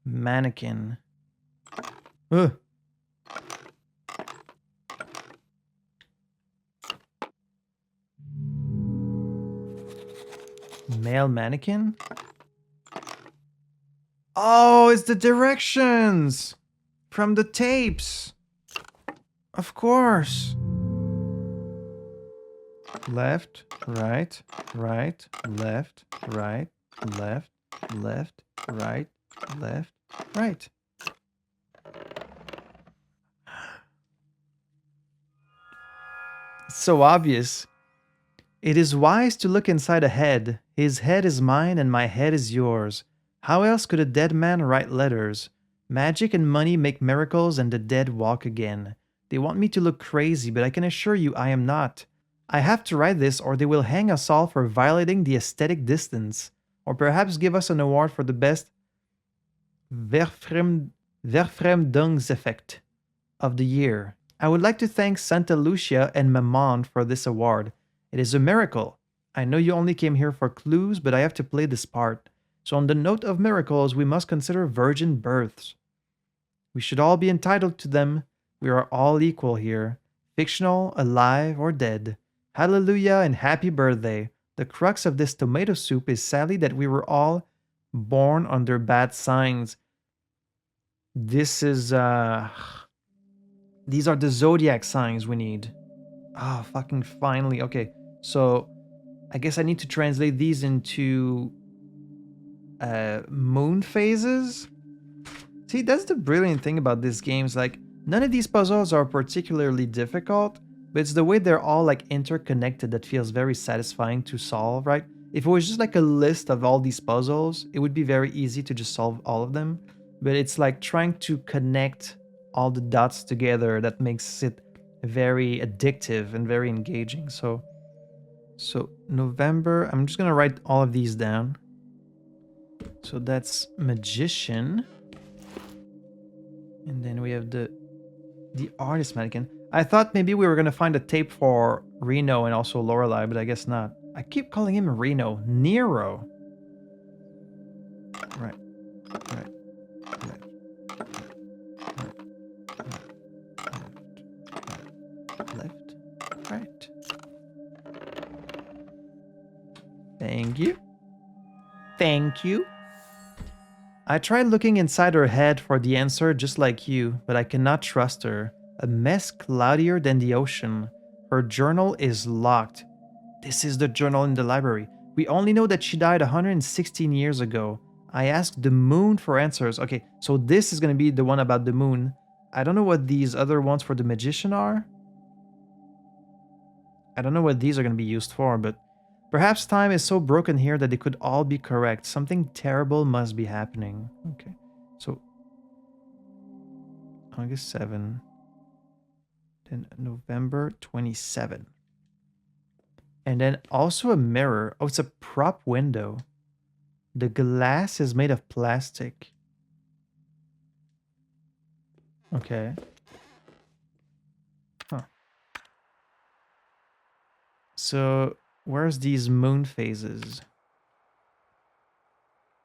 Mannequin. Ugh. Male mannequin? Oh, it's the directions from the tapes. Of course. Left, right, right, left, right, left, left, right, left, right. It's so obvious. It is wise to look inside a head. His head is mine and my head is yours. How else could a dead man write letters? Magic and money make miracles and the dead walk again. They want me to look crazy, but I can assure you I am not. I have to write this or they will hang us all for violating the aesthetic distance. Or perhaps give us an award for the best Verfremdungseffekt of the year. I would like to thank Santa Lucia and Mammon for this award. It is a miracle. I know you only came here for clues, but I have to play this part. So on the note of miracles, we must consider virgin births. We should all be entitled to them. We are all equal here. Fictional, alive, or dead. Hallelujah and happy birthday. The crux of this tomato soup is sadly that we were all born under bad signs. This is, these are the zodiac signs we need. Ah, fucking finally. Okay, so I guess I need to translate these into moon phases. See, that's the brilliant thing about these games. Like, none of these puzzles are particularly difficult, but it's the way they're all like interconnected that feels very satisfying to solve, right? If it was just like a list of all these puzzles, it would be very easy to just solve all of them. But it's like trying to connect all the dots together that makes it very addictive and very engaging. So November, I'm just gonna write all of these down. So that's magician. And then we have the artist mannequin. I thought maybe we were gonna find a tape for Reno and also Lorelei, but I guess not. I keep calling him Reno. Nero. Right. Right. Right. Left. Right. Thank you. Thank you. I tried looking inside her head for the answer just like you, but I cannot trust her. A mess cloudier than the ocean. Her journal is locked. This is the journal in the library. We only know that she died 116 years ago. I asked the moon for answers. Okay, so this is going to be the one about the moon. I don't know what these other ones for the magician are. I don't know what these are going to be used for, but perhaps time is so broken here that they could all be correct. Something terrible must be happening. Okay, so August 7, then November 27. And then also a mirror. Oh, it's a prop window. The glass is made of plastic. Okay. Huh. So, where's these moon phases?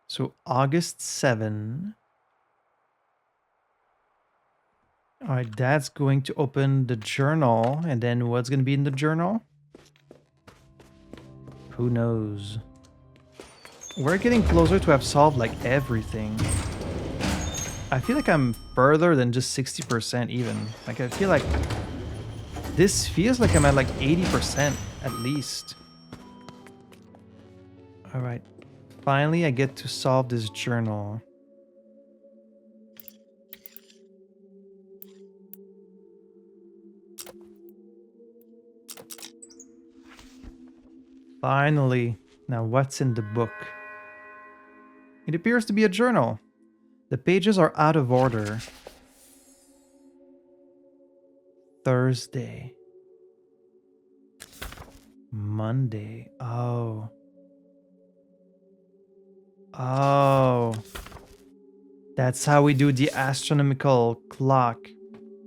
So, August 7. Alright, that's going to open the journal. And then what's going to be in the journal? Who knows? We're getting closer to have solved like everything. I feel like I'm further than just 60% even. Like I feel like this feels like I'm at like 80% at least. All right. Finally, I get to solve this journal. Finally. Now what's in the book? It appears to be a journal. The pages are out of order. Thursday. Monday. Oh. Oh. That's how we do the astronomical clock.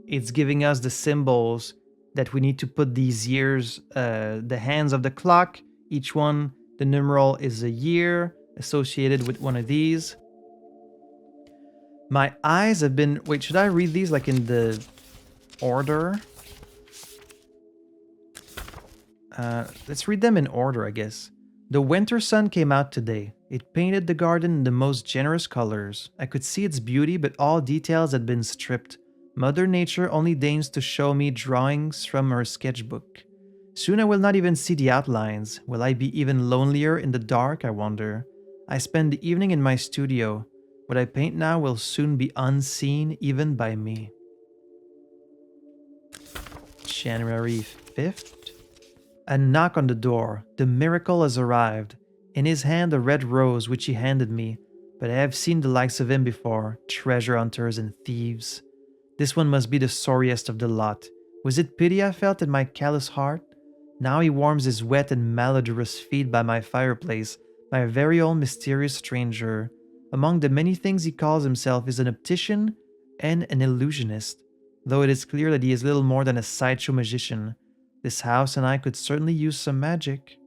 It's giving us the symbols that we need to put these years, the hands of the clock. Each one, the numeral is a year associated with one of these. My eyes have been... Wait, should I read these like in the order? Let's read them in order, I guess. The winter sun came out today. It painted the garden in the most generous colors. I could see its beauty, but all details had been stripped. Mother Nature only deigns to show me drawings from her sketchbook. Soon I will not even see the outlines. Will I be even lonelier in the dark, I wonder? I spend the evening in my studio. What I paint now will soon be unseen even by me. January 5th. A knock on the door. The miracle has arrived. In his hand a red rose which he handed me, but I have seen the likes of him before, treasure hunters and thieves. This one must be the sorriest of the lot. Was it pity I felt in my callous heart? Now he warms his wet and malodorous feet by my fireplace, my very own mysterious stranger. Among the many things he calls himself is an optician and an illusionist, though it is clear that he is little more than a sideshow magician. This house and I could certainly use some magic.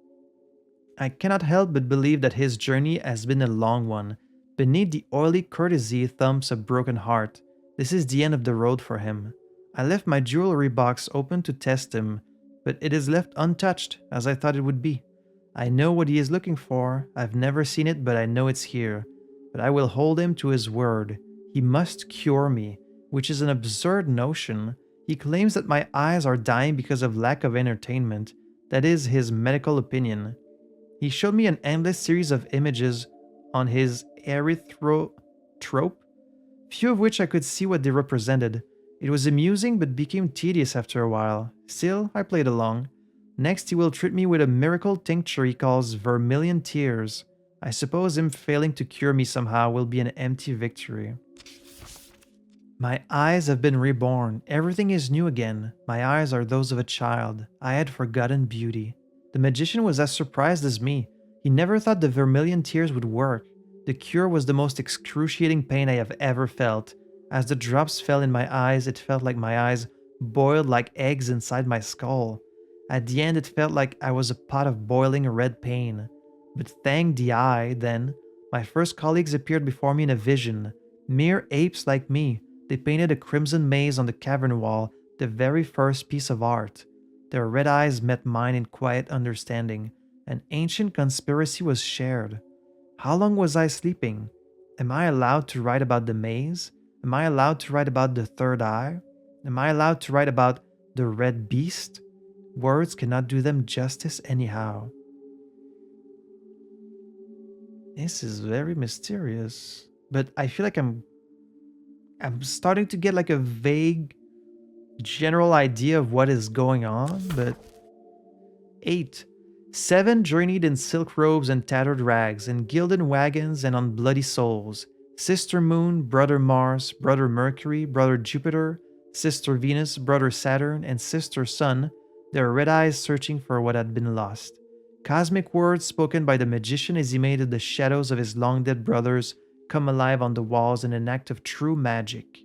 I cannot help but believe that his journey has been a long one. Beneath the oily courtesy thumps a broken heart. This is the end of the road for him. I left my jewelry box open to test him, but it is left untouched, as I thought it would be. I know what he is looking for. I've never seen it, but I know it's here. But I will hold him to his word. He must cure me, which is an absurd notion. He claims that my eyes are dying because of lack of entertainment. That is his medical opinion. He showed me an endless series of images on his erythrotrope, few of which I could see what they represented. It was amusing but became tedious after a while. Still, I played along. Next, he will treat me with a miracle tincture he calls vermilion tears. I suppose him failing to cure me somehow will be an empty victory. My eyes have been reborn. Everything is new again. My eyes are those of a child. I had forgotten beauty. The magician was as surprised as me. He never thought the vermilion tears would work. The cure was the most excruciating pain I have ever felt. As the drops fell in my eyes, it felt like my eyes boiled like eggs inside my skull. At the end, it felt like I was a pot of boiling red pain. But thank the eye, then, my first colleagues appeared before me in a vision. Mere apes like me. They painted a crimson maze on the cavern wall, the very first piece of art. Their red eyes met mine in quiet understanding. An ancient conspiracy was shared. How long was I sleeping? Am I allowed to write about the maze? Am I allowed to write about the third eye? Am I allowed to write about the red beast? Words cannot do them justice anyhow. This is very mysterious, but I feel like I'm starting to get like a vague general idea of what is going on, but 8. 7 journeyed in silk robes and tattered rags, in gilded wagons and on bloody souls. Sister Moon, Brother Mars, Brother Mercury, Brother Jupiter, Sister Venus, Brother Saturn, and Sister Sun, their red eyes searching for what had been lost. Cosmic words spoken by the magician as he made the shadows of his long-dead brothers come alive on the walls in an act of true magic.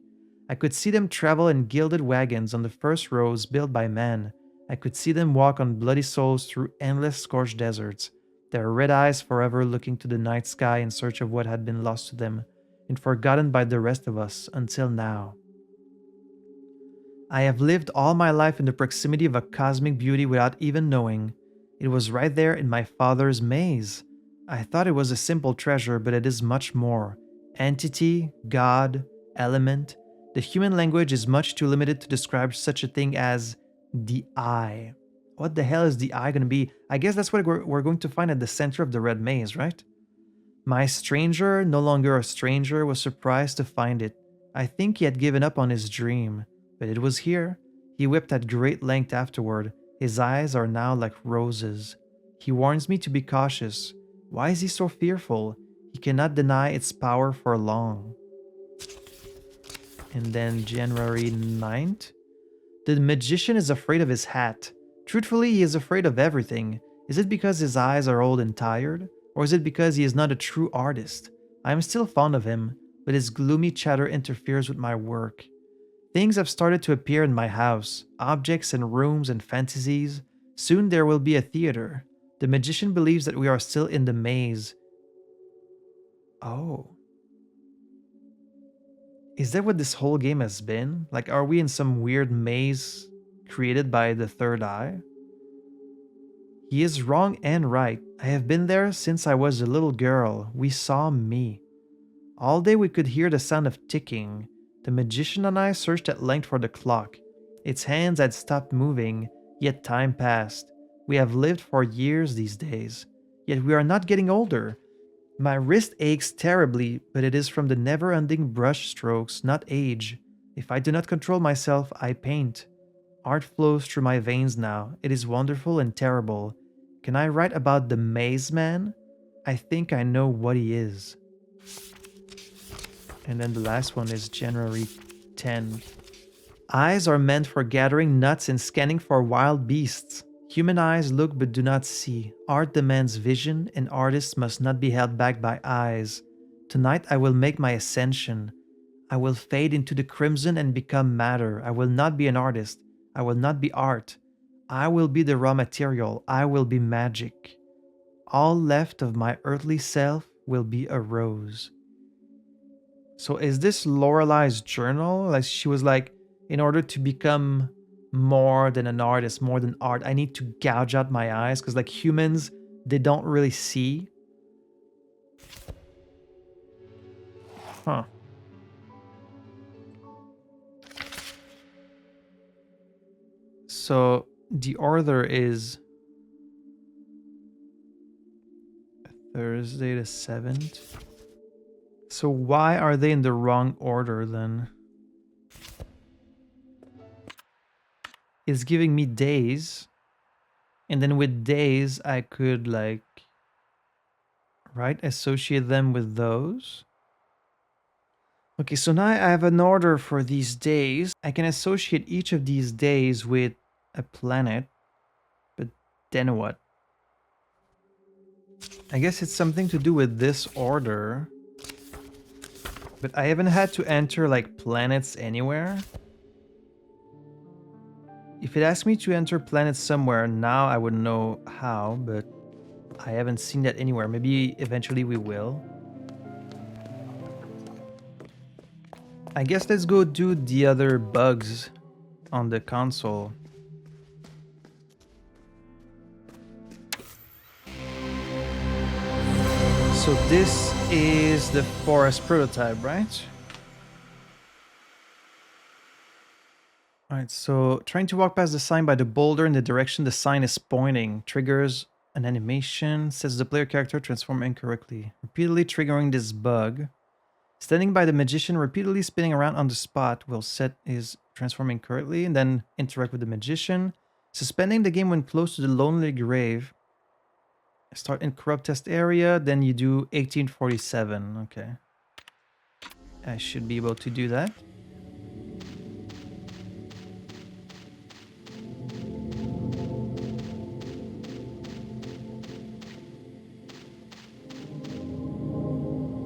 I could see them travel in gilded wagons on the first roads built by man. I could see them walk on bloody souls through endless scorched deserts, their red eyes forever looking to the night sky in search of what had been lost to them and forgotten by the rest of us until now. I have lived all my life in the proximity of a cosmic beauty without even knowing. It was right there in my father's maze. I thought it was a simple treasure, but it is much more. Entity, God, element. The human language is much too limited to describe such a thing as the eye. What the hell is the eye going to be? I guess that's what we're going to find at the center of the red maze, right? My stranger, no longer a stranger, was surprised to find it. I think he had given up on his dream, but it was here. He wept at great length afterward. His eyes are now like roses. He warns me to be cautious. Why is he so fearful? He cannot deny its power for long. And then January 9th. The magician is afraid of his hat. Truthfully, he is afraid of everything. Is it because his eyes are old and tired? Or is it because he is not a true artist? I am still fond of him, but his gloomy chatter interferes with my work. Things have started to appear in my house, objects and rooms and fantasies. Soon there will be a theater. The magician believes that we are still in the maze. Oh. Is that what this whole game has been? Like, are we in some weird maze created by the third eye? He is wrong and right. I have been there since I was a little girl. We saw me. All day we could hear the sound of ticking. The magician and I searched at length for the clock. Its hands had stopped moving, yet time passed. We have lived for years these days. Yet we are not getting older. My wrist aches terribly, but it is from the never-ending brush strokes, not age. If I do not control myself, I paint. Art flows through my veins now. It is wonderful and terrible. Can I write about the Maze Man? I think I know what he is. And then the last one is January 10. Eyes are meant for gathering nuts and scanning for wild beasts. Human eyes look but do not see. Art demands vision, and artists must not be held back by eyes. Tonight I will make my ascension. I will fade into the crimson and become matter. I will not be an artist. I will not be art. I will be the raw material. I will be magic. All left of my earthly self will be a rose. So is this Lorelei's journal? Like she was like, in order to become more than an artist, more than art, I need to gouge out my eyes because like humans, they don't really see. Huh. so the order is Thursday the 7th. So why are they in the wrong order then? It's giving me days. And then with days, I could like, right, associate them with those. Okay, so now I have an order for these days. I can associate each of these days with a planet. But then what? I guess it's something to do with this order. But I haven't had to enter like planets anywhere. If it asked me to enter planets somewhere, now I would know how, but I haven't seen that anywhere. Maybe eventually we will. I guess let's go do the other bugs on the console. So this is the forest prototype, right? Alright, so trying to walk past the sign by the boulder in the direction the sign is pointing triggers an animation, sets the player character transform incorrectly, repeatedly triggering this bug. Standing by the magician, repeatedly spinning around on the spot will set his transform incorrectly and then interact with the magician. Suspending the game when close to the lonely grave. Start in corrupt test area, then you do 1847. Okay. I should be able to do that.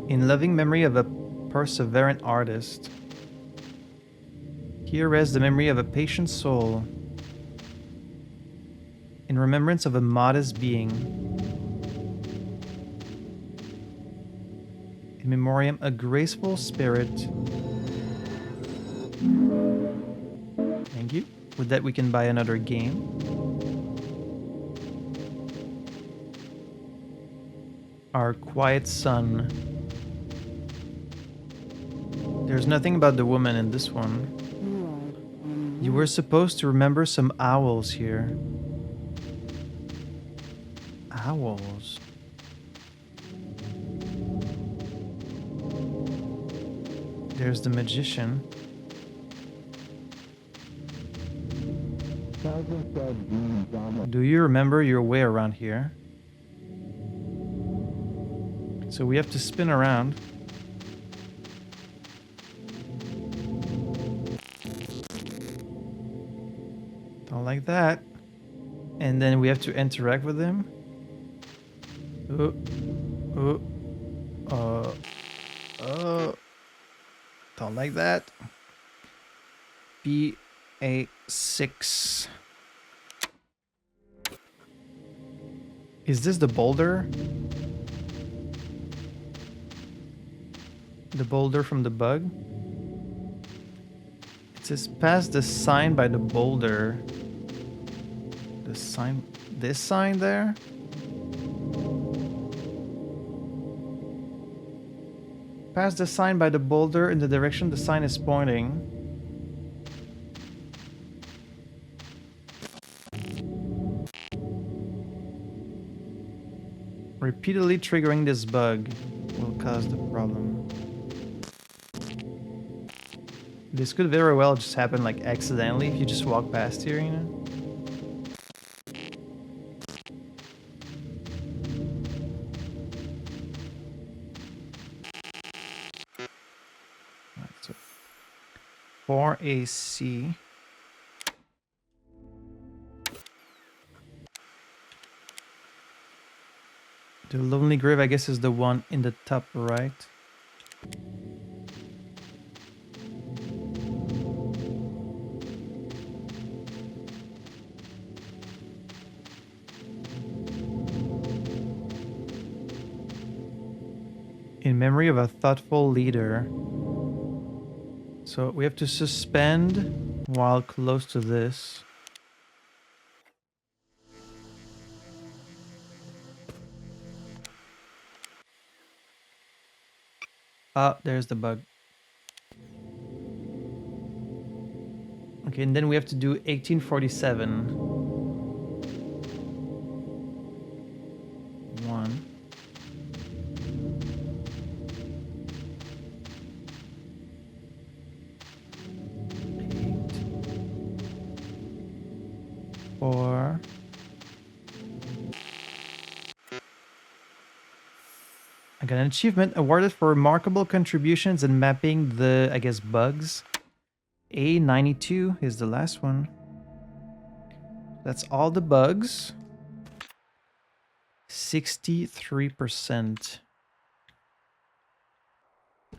In loving memory of a perseverant artist. Here rests the memory of a patient soul. In remembrance of a modest being. In memoriam, a graceful spirit. Thank you. With that, we can buy another game. Our quiet son. There's nothing about the woman in this one. You were supposed to remember some owls here. Owls. There's the magician. Do you remember your way around here? So we have to spin around. Don't like that. And then we have to interact with him. Don't like that. BA6. Is this the boulder? The boulder from the bug? It says pass the sign by the boulder. The sign, this sign there? Pass the sign by the boulder in the direction the sign is pointing. Repeatedly triggering this bug will cause the problem. This could very well just happen like accidentally if you just walk past here, you know? Right, so 4AC. The lonely grave, I guess, is the one in the top right. In memory of a thoughtful leader. So we have to suspend while close to this. Ah, there's the bug. Okay, and then we have to do 1847. 1. 8. 4. I got an achievement awarded for remarkable contributions in mapping the, I guess, bugs. A92 is the last one. That's all the bugs. 63%.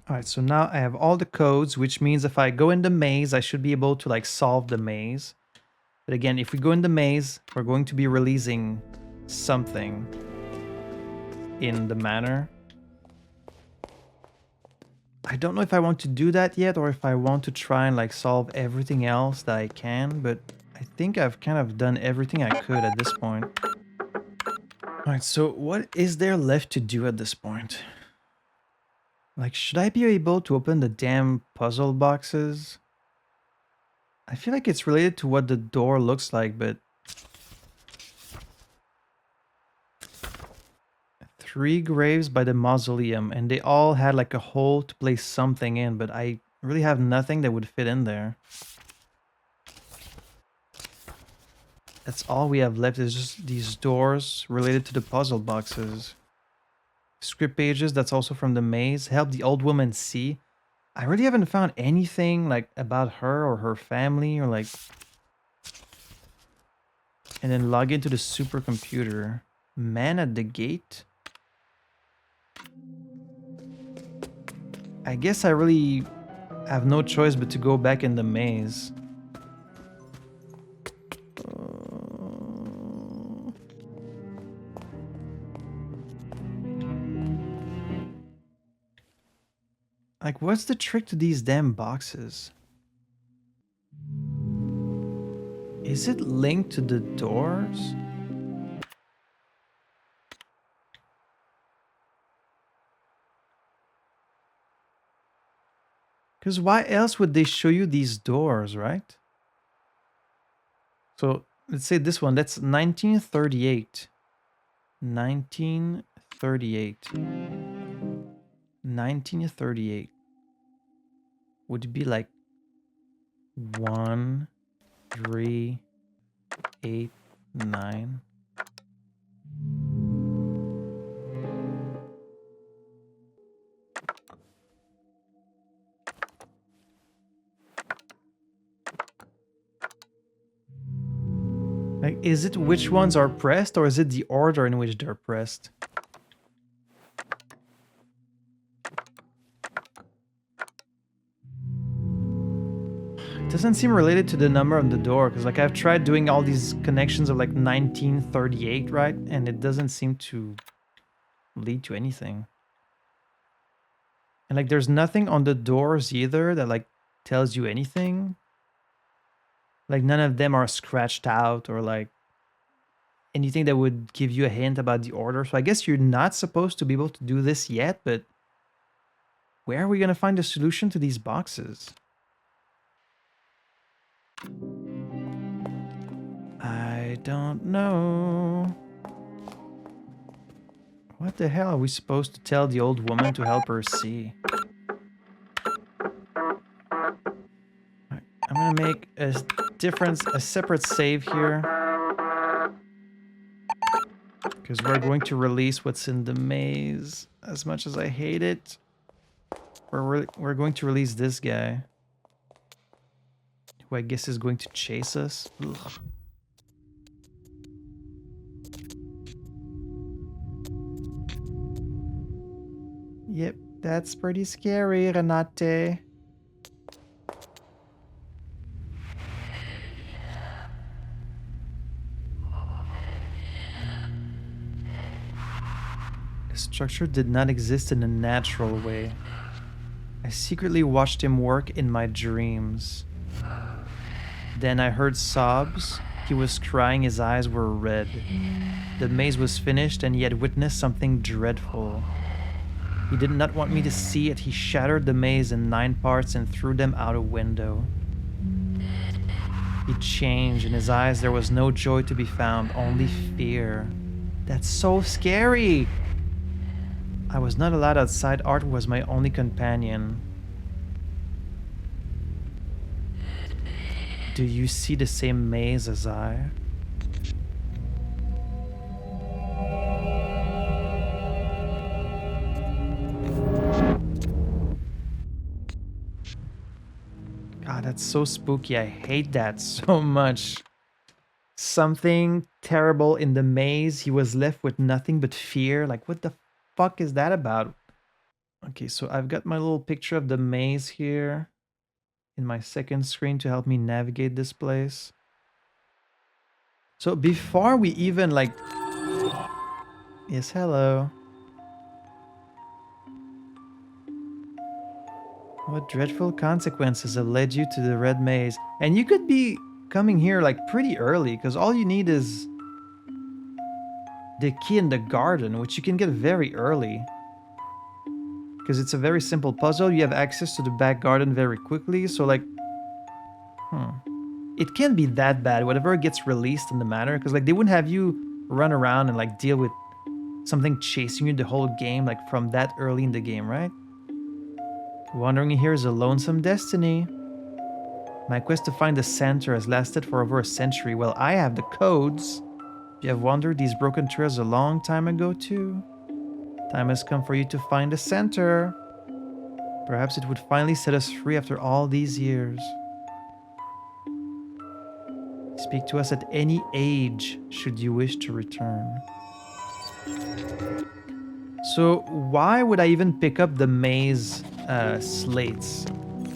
Alright, so now I have all the codes, which means if I go in the maze, I should be able to like solve the maze. But again, if we go in the maze, we're going to be releasing something in the manor. I don't know if I want to do that yet or if I want to try and like solve everything else that I can, but I think I've kind of done everything I could at this point. Alright, so what is there left to do at this point? Like, should I be able to open the damn puzzle boxes? I feel like it's related to what the door looks like, but... 3 graves by the Mausoleum, and they all had like a hole to place something in, but I really have nothing that would fit in there. That's all we have left is just these doors related to the puzzle boxes. Script pages, that's also from the maze. Help the old woman see. I really haven't found anything like about her or her family or like... And then log into the supercomputer. Man at the gate? I guess I really have no choice but to go back in the maze. Like, what's the trick to these damn boxes? Is it linked to the doors? Because why else would they show you these doors, right? So, let's say this one, that's 1938. 1938. 1938. Would it be like 1, 3, 8, 9? Like, is it which ones are pressed, or is it the order in which they're pressed? It doesn't seem related to the number on the door, because like I've tried doing all these connections of like 1938, right? And it doesn't seem to lead to anything. And like there's nothing on the doors either that like tells you anything. Like none of them are scratched out or like anything that would give you a hint about the order. So I guess you're not supposed to be able to do this yet, but where are we going to find a solution to these boxes? I don't know. What the hell are we supposed to tell the old woman to help her see? I'm gonna make a separate save here. Because we're going to release what's in the maze. As much as I hate it. We're going to release this guy. Who I guess is going to chase us. Ugh. Yep, that's pretty scary, Renate. The structure did not exist in a natural way. I secretly watched him work in my dreams. Then I heard sobs. He was crying, his eyes were red. The maze was finished and he had witnessed something dreadful. He did not want me to see it. He shattered the maze in 9 parts and threw them out a window. He changed. In his eyes, there was no joy to be found, only fear. That's so scary! I was not allowed outside. Art was my only companion. Do you see the same maze as I? God, that's so spooky. I hate that so much. Something terrible in the maze. He was left with nothing but fear. Like, what the fuck is that about? Okay, so I've got my little picture of the maze here in my second screen to help me navigate this place. So before we even like... Yes, hello. What dreadful consequences have led you to the red maze? And you could be coming here like pretty early because all you need is the key in the garden, which you can get very early. Because it's a very simple puzzle. You have access to the back garden very quickly. So like, it can't be that bad, whatever gets released in the manor. Because like they wouldn't have you run around and like deal with something chasing you the whole game, like from that early in the game, right? Wandering here is a lonesome destiny. My quest to find the center has lasted for over a century. Well, I have the codes. You have wandered these broken trails a long time ago too. Time has come for you to find the center. Perhaps it would finally set us free after all these years. Speak to us at any age should you wish to return. So why would I even pick up the maze slates?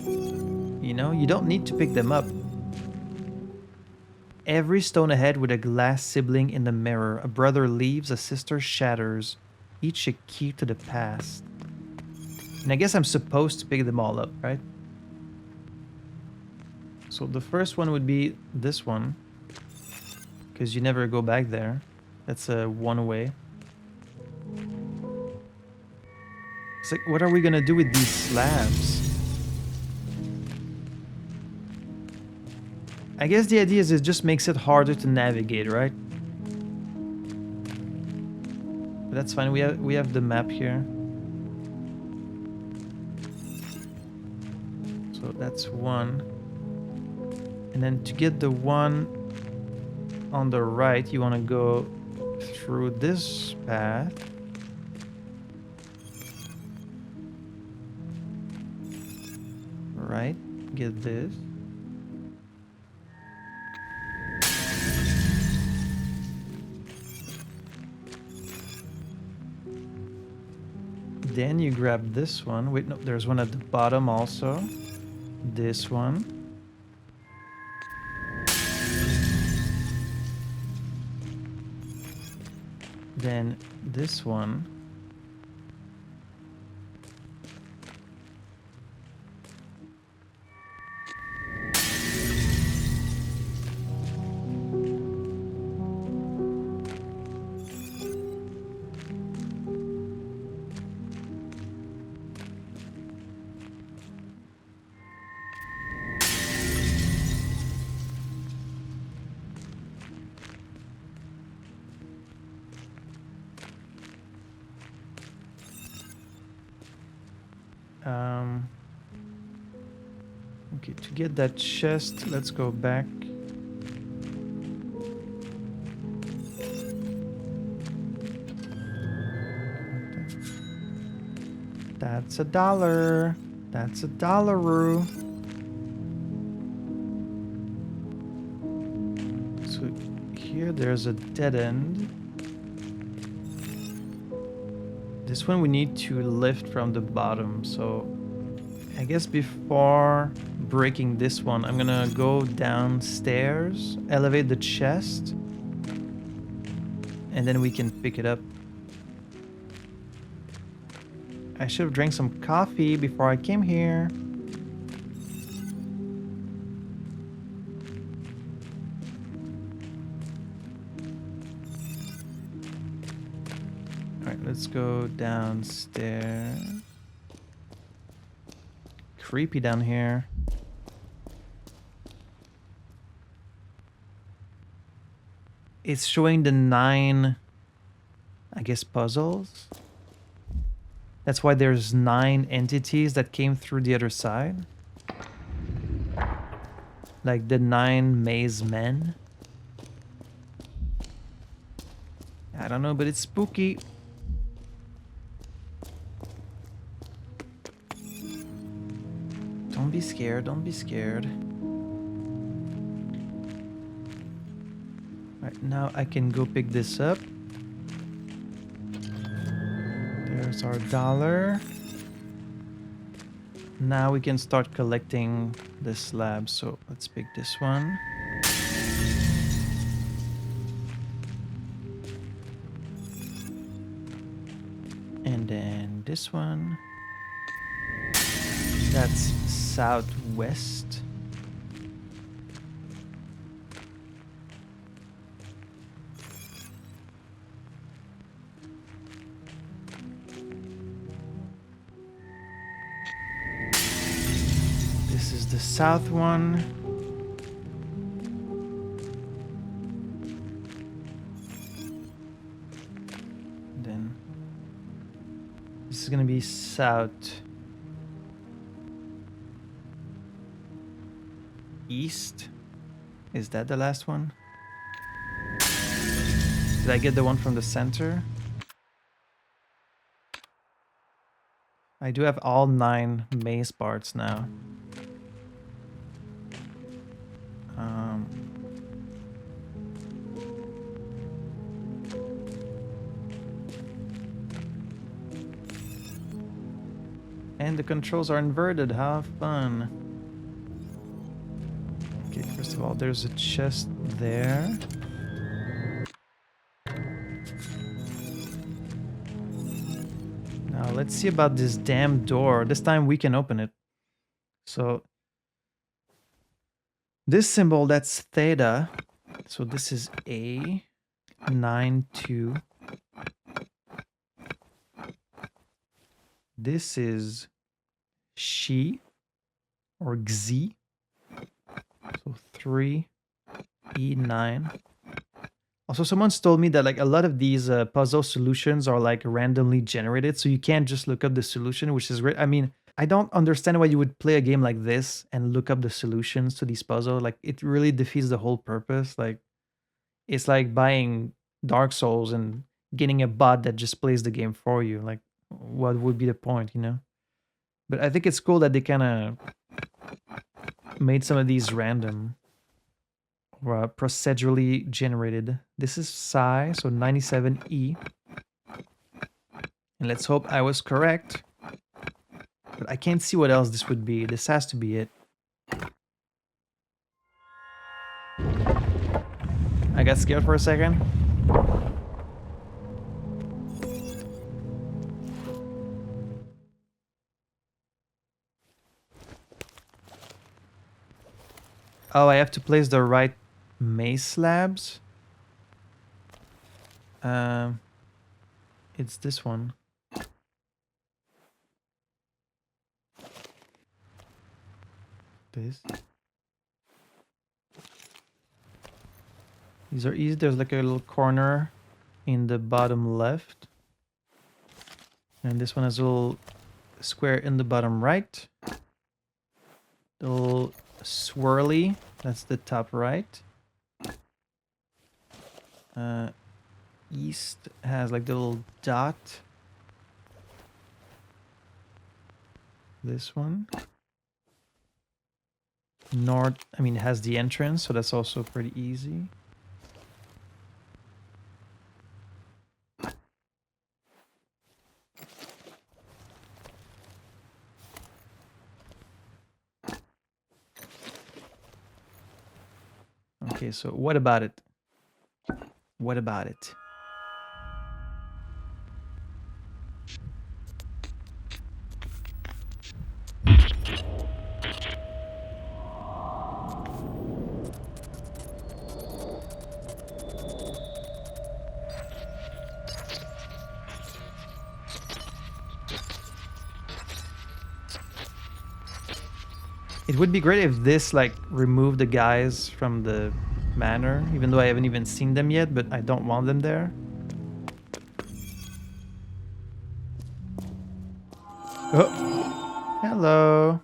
You know, you don't need to pick them up. Every stone ahead with a glass sibling in the mirror. A brother leaves, a sister shatters. Each a key to the past. And I guess I'm supposed to pick them all up, right? So the first one would be this one. Because you never go back there. That's a one-way. It's like, what are we gonna do with these slabs? I guess the idea is it just makes it harder to navigate, right? But that's fine. We have the map here. So that's one. And then to get the one on the right, you want to go through this path. Right, get this. Then you grab this one. Wait, no, there's one at the bottom also. This one. Then this one. Okay, to get that chest, let's go back. That's $1. That's $1. So here there's a dead end. This one we need to lift from the bottom, so I guess before breaking this one, I'm gonna go downstairs, elevate the chest, and then we can pick it up. I should have drank some coffee before I came here. Alright, let's go downstairs. Creepy down here. it's showing the 9, I guess, puzzles. That's why there's 9 entities that came through the other side. Like the 9 maze men. I don't know, but it's spooky. Don't be scared, don't be scared. Right, now I can go pick this up. There's our dollar. Now we can start collecting the slabs. So let's pick this one. And then this one. That's southwest. This is the south one. Then this is gonna be south east. Is that the last one? Did I get the one from the center? I do have all 9 maze parts now. And the controls are inverted. How fun. Okay, first of all, there's a chest there. Now let's see about this damn door. This time we can open it. So this symbol, that's theta. So this is A92. This is Xi or Xi. So 3E9. Also, someone's told me that like a lot of these puzzle solutions are like randomly generated, so you can't just look up the solution, which is great. I mean, I don't understand why you would play a game like this and look up the solutions to these puzzles. Like, it really defeats the whole purpose. Like, it's like buying Dark Souls and getting a bot that just plays the game for you. Like, what would be the point, you know? But I think it's cool that they kind of made some of these random or procedurally generated. This is psi, so 97E. And let's hope I was correct. But I can't see what else this would be. This has to be it. I got scared for a second. Oh, I have to place the right maze slabs. It's this one. This. These are easy. There's like a little corner in the bottom left. And this one has a little square in the bottom right. The little swirly, that's the top right. East has like the little dot. This one. North, I mean, it has the entrance, so that's also pretty easy. Okay, so what about it? What about it? It would be great if this like removed the guys from the manor, even though I haven't even seen them yet, but I don't want them there. Oh, hello.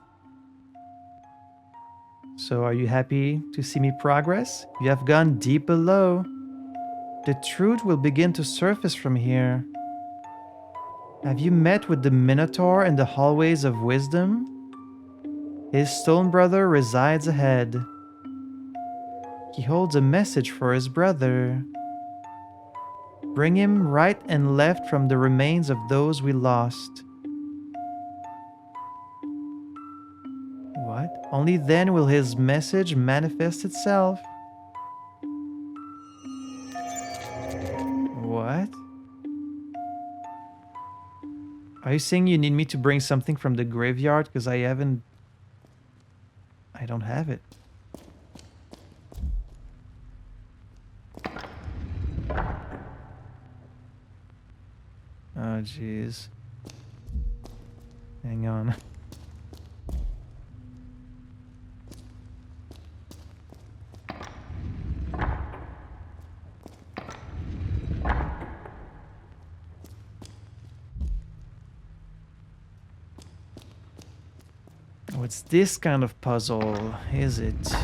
So are you happy to see me progress? You have gone deep below. The truth will begin to surface from here. Have you met with the Minotaur in the hallways of wisdom? His stone brother resides ahead. He holds a message for his brother. Bring him right and left from the remains of those we lost. What? Only then will his message manifest itself. What? Are you saying you need me to bring something from the graveyard? Because I don't have it. Oh, jeez. Hang on. What's this kind of puzzle, is it?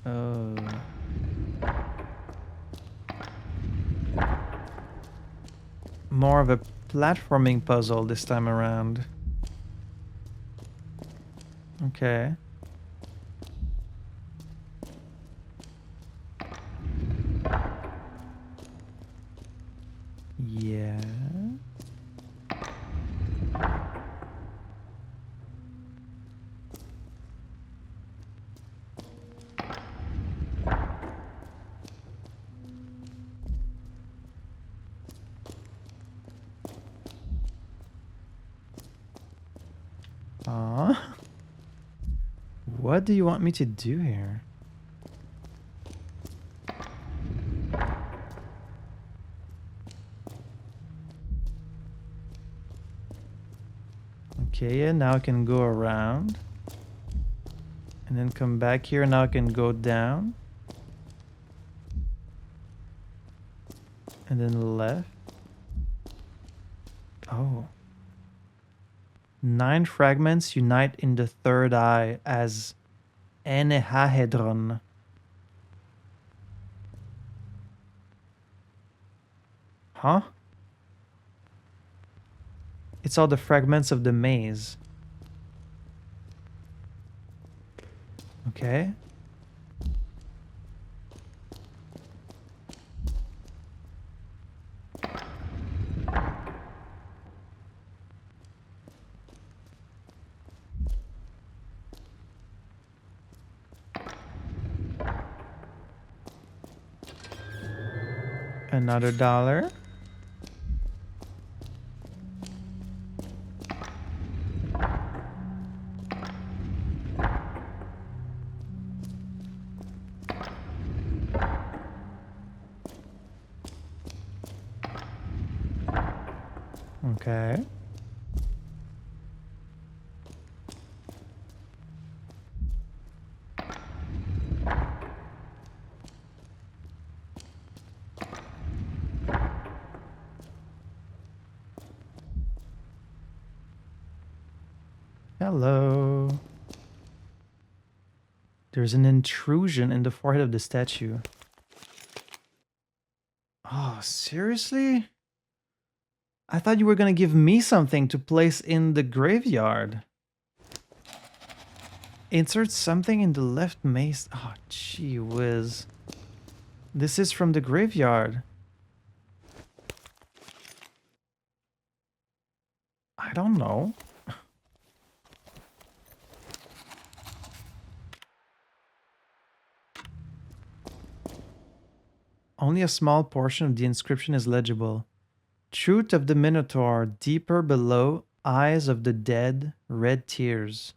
Oh. More of a platforming puzzle this time around. Okay. Yeah. What do you want me to do here? Okay, yeah, now I can go around. And then come back here, now I can go down. And then left. Oh. 9 fragments unite in the third eye as enehahedron. Huh? It's all the fragments of the maze. Okay. Another dollar. Okay. Hello. There's an intrusion in the forehead of the statue. Oh, seriously? I thought you were gonna give me something to place in the graveyard. Insert something in the left maze. Oh, gee whiz. This is from the graveyard. I don't know. Only a small portion of the inscription is legible. Truth of the Minotaur, deeper below, eyes of the dead, red tears.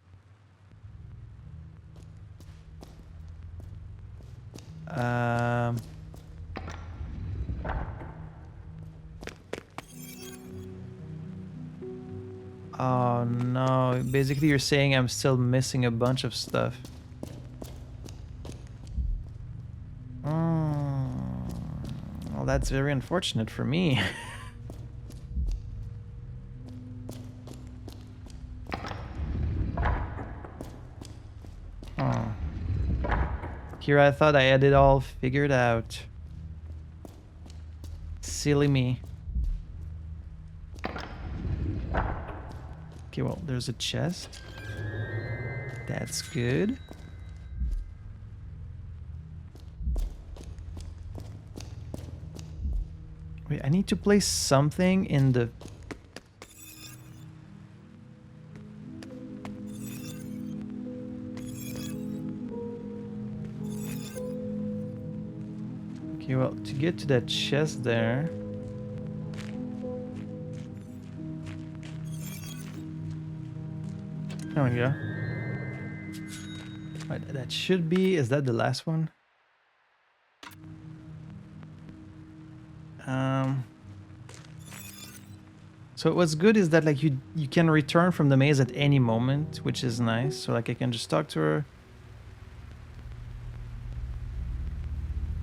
Oh no, basically you're saying I'm still missing a bunch of stuff. Well, that's very unfortunate for me. Oh. Here I thought I had it all figured out. Silly me. Okay, well, there's a chest. That's good. Wait, I need to place something in the... Okay, well, to get to that chest there... There we go. Right, that should be... Is that the last one? So what's good is that like you can return from the maze at any moment, which is nice. So like I can just talk to her.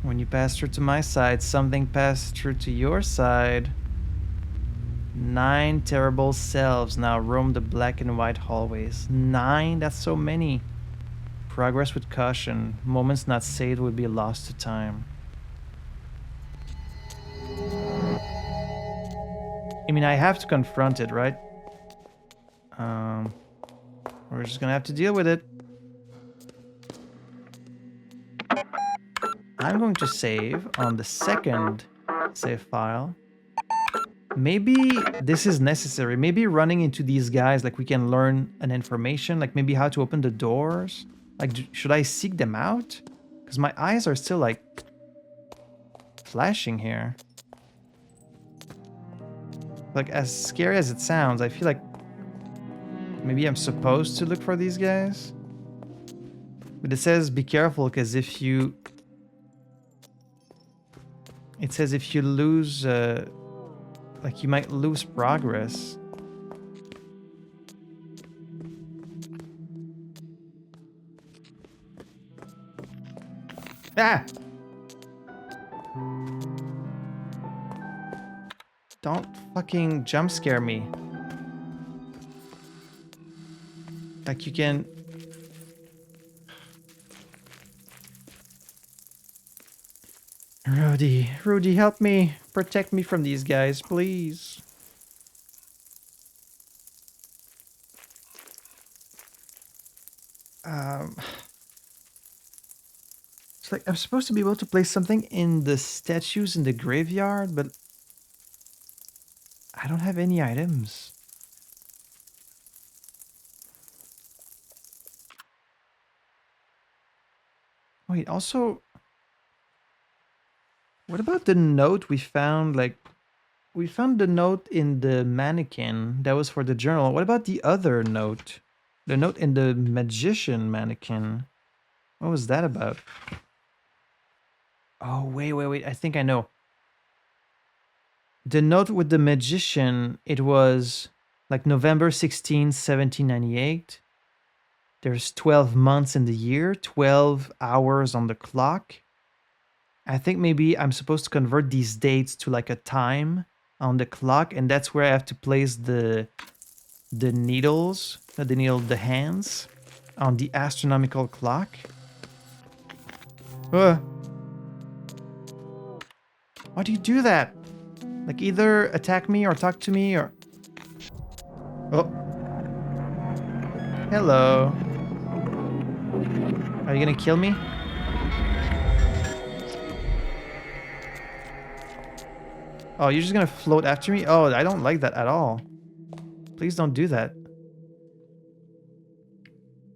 When you pass through to my side, something passed through to your side. 9 terrible selves now roam the black and white hallways. 9? That's so many. Progress with caution. Moments not saved would be lost to time. I mean, I have to confront it, right? We're just gonna have to deal with it. I'm going to save on the second save file. Maybe this is necessary. Maybe running into these guys, like we can learn an information, like maybe how to open the doors. Like, should I seek them out? Because my eyes are still like flashing here. Like, as scary as it sounds, I feel like maybe I'm supposed to look for these guys. But it says be careful, because if you... It says if you lose... like, you might lose progress. Ah! Don't fucking jump scare me. Like you can... Rudy, help me. Protect me from these guys, please. It's like I'm supposed to be able to place something in the statues in the graveyard, but I don't have any items. Wait, also... What about the note we found? Like, we found the note in the mannequin. That was for the journal. What about the other note? The note in the magician mannequin. What was that about? Oh, wait. I think I know. The note with the magician, it was like November 16, 1798. There's 12 months in the year, 12 hours on the clock. I think maybe I'm supposed to convert these dates to like a time on the clock, and that's where I have to place the needles, the hands on the astronomical clock. Why do you do that? Like either attack me or talk to me or... Oh. Hello. Are you gonna kill me? Oh, you're just gonna float after me? Oh, I don't like that at all. Please don't do that.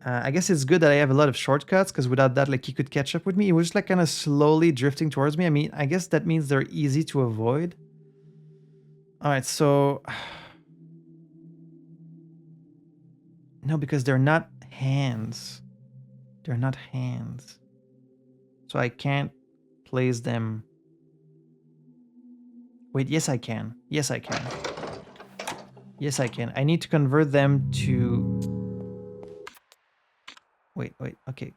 I guess it's good that I have a lot of shortcuts, because without that, like, he could catch up with me. He was just like kind of slowly drifting towards me. I mean, I guess that means they're easy to avoid. Alright, so... No, because they're not hands. They're not hands. So I can't place them... Wait, yes I can. Yes I can. Yes, I can. I need to convert them to... Wait, okay.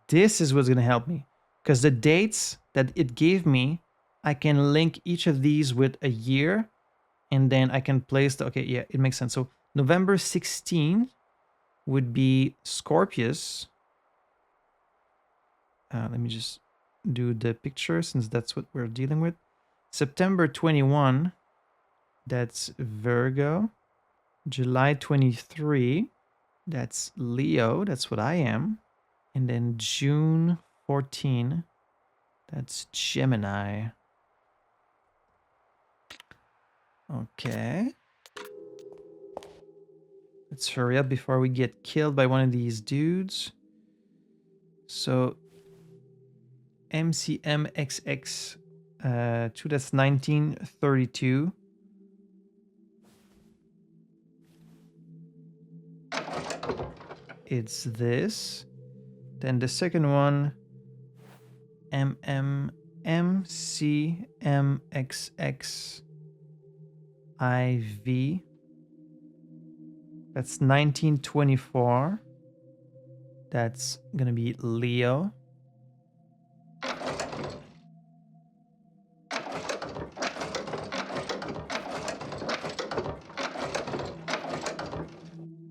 This is what's going to help me. Because the dates that it gave me, I can link each of these with a year. And then I can place the... Okay, yeah, it makes sense. So November 16th would be Scorpius. Let me just do the picture since that's what we're dealing with. September 21, that's Virgo. July 23, that's Leo. That's what I am. And then June 14, that's Gemini. Okay. Let's hurry up before we get killed by one of these dudes. So MCMXX 2, that's 1932. It's this. Then the second one, MCMXX IV. That's 1924. That's gonna be Leo.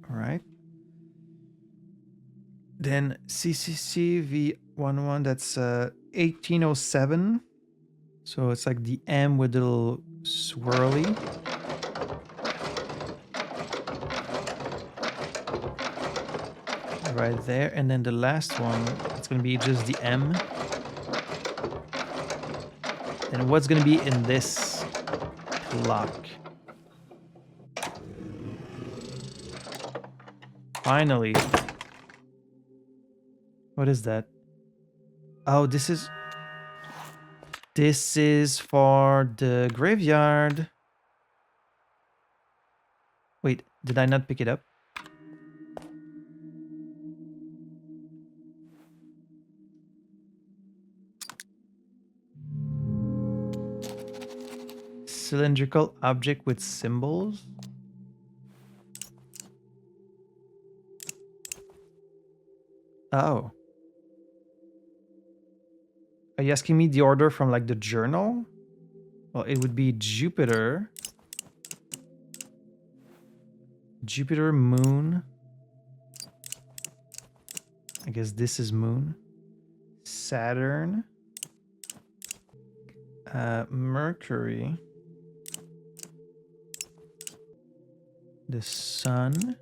All right. Then CCCV11, that's 1807. So it's like the M with the little swirly. Right there. And then the last one, it's going to be just the M. And what's going to be in this clock? Finally. What is that? Oh, this is for the graveyard. Wait, did I not pick it up? Cylindrical object with symbols. Oh. Are you asking me the order from like the journal? Well, it would be Jupiter. Jupiter, Moon. I guess this is Moon. Saturn. Mercury. The Sun.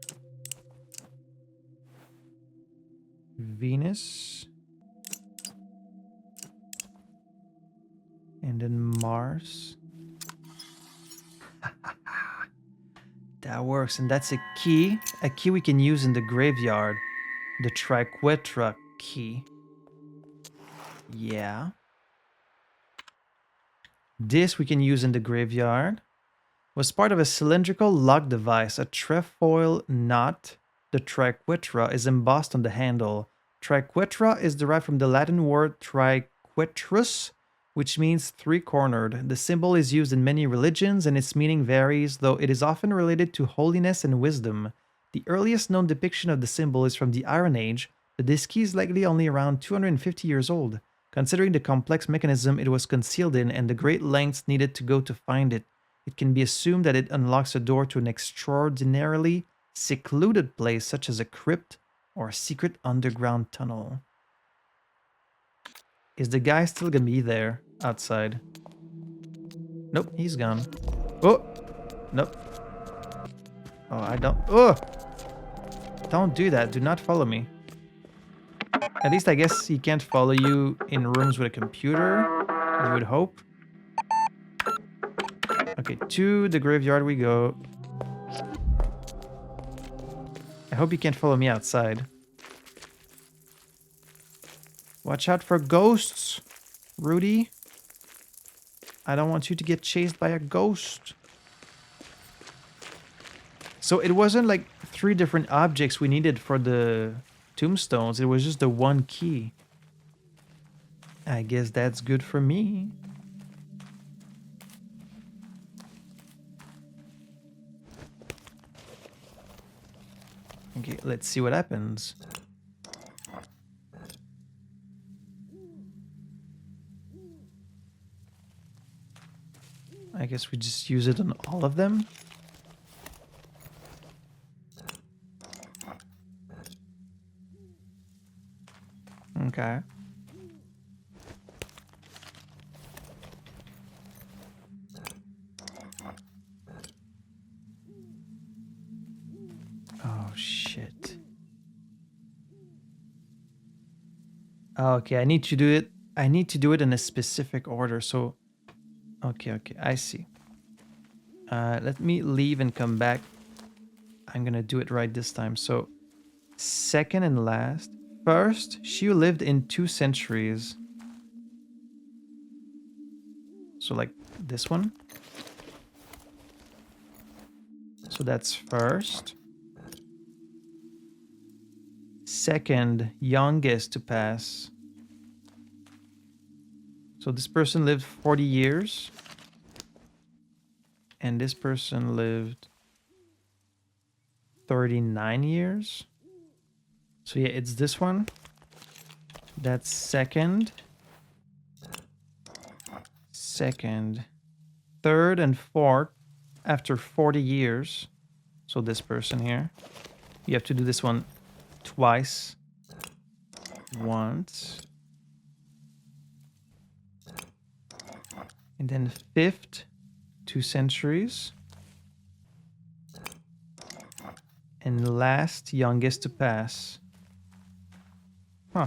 Venus. And then Mars. That works, and that's a key we can use in the graveyard. The Triquetra key. Yeah. This we can use in the graveyard. Was part of a cylindrical lock device, a trefoil knot. The triquetra is embossed on the handle. Triquetra is derived from the Latin word triquetrus, which means three-cornered. The symbol is used in many religions and its meaning varies, though it is often related to holiness and wisdom. The earliest known depiction of the symbol is from the Iron Age, but this key is likely only around 250 years old, considering the complex mechanism it was concealed in and the great lengths needed to go to find it. It can be assumed that it unlocks a door to an extraordinarily secluded place such as a crypt or a secret underground tunnel. Is the guy still gonna be there outside? Nope, he's gone. Oh! Nope. Oh, I don't... Oh! Don't do that. Do not follow me. At least I guess he can't follow you in rooms with a computer, you would hope. Okay, to the graveyard we go. I hope you can't follow me outside. Watch out for ghosts, Rudy. I don't want you to get chased by a ghost. So it wasn't like 3 different objects we needed for the tombstones. It was just the one key. I guess that's good for me. Okay, let's see what happens. I guess we just use it on all of them. Okay. Oh, shit. Okay, I need to do it. I need to do it in a specific order. So, okay, I see. Let me leave and come back. I'm gonna do it right this time. So, second and last. First, she lived in 2 centuries. So, like this one. So that's first. Second, youngest to pass. So this person lived 40 years. And this person lived 39 years. So yeah, it's this one. That's second. Second. Third and fourth after 40 years. So this person here. You have to do this one twice. Once. And then fifth, 2 centuries. And last, youngest to pass. Huh.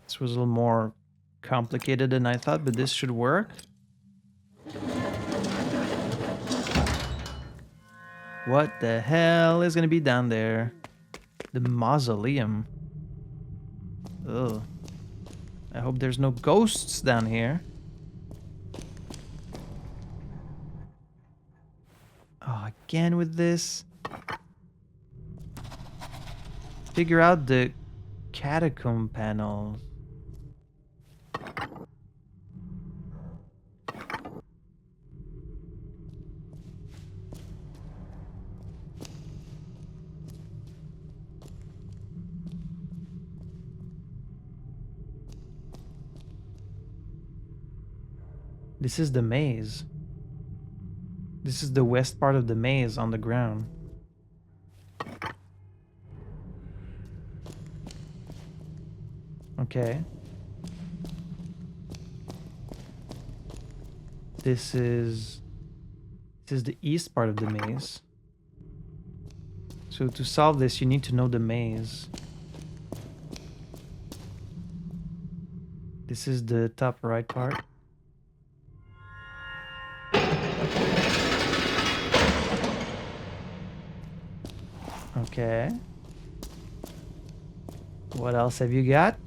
This was a little more complicated than I thought, but this should work. What the hell is gonna be down there? The Mausoleum. Ugh. I hope there's no ghosts down here. Oh, again with this. Figure out the catacomb panels. This is the maze. This is the west part of the maze on the ground. Okay. This is the east part of the maze. So to solve this, you need to know the maze. This is the top right part. Okay. What else have you got?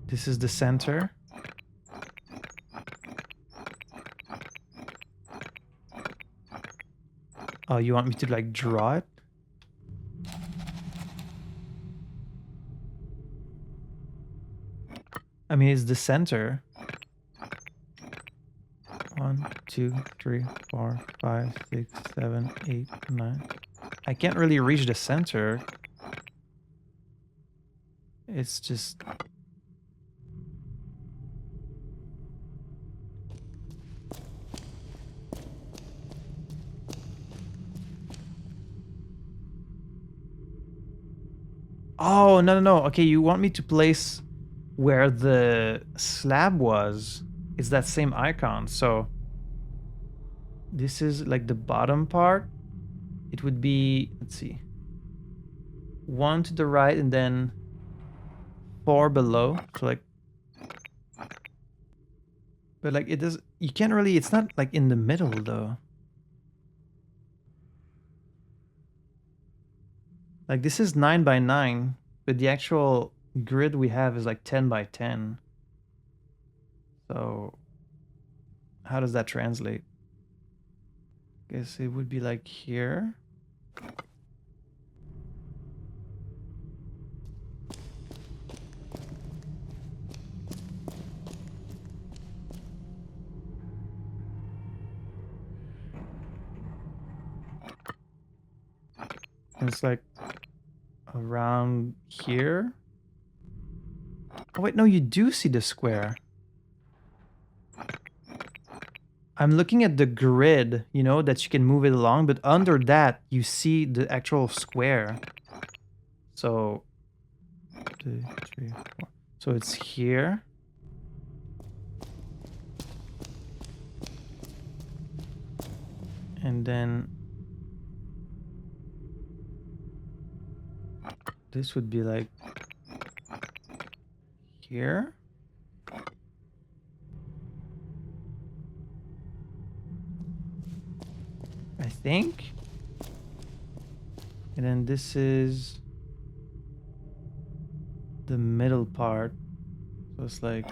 This is the center. Oh, you want me to like draw it? I mean, it's the center. 1, 2, 3, 4, 5, 6, 7, 8, 9. I can't really reach the center. It's just... Oh, no. Okay, you want me to place where the slab was. It's that same icon. So this is like the bottom part. It would be, let's see, 1 to the right and then 4 below. So like, but like it does, you can't really, it's not like in the middle though. Like this is 9 by 9, but the actual grid we have is like 10 by 10. So how does that translate? Guess it would be like here. It's like around here. Oh wait, no, you do see the square. I'm looking at the grid, you know, that you can move it along, but under that, you see the actual square. So, 2, 3, 4. So it's here. And then this would be like here. I think. And then this is the middle part. So it's like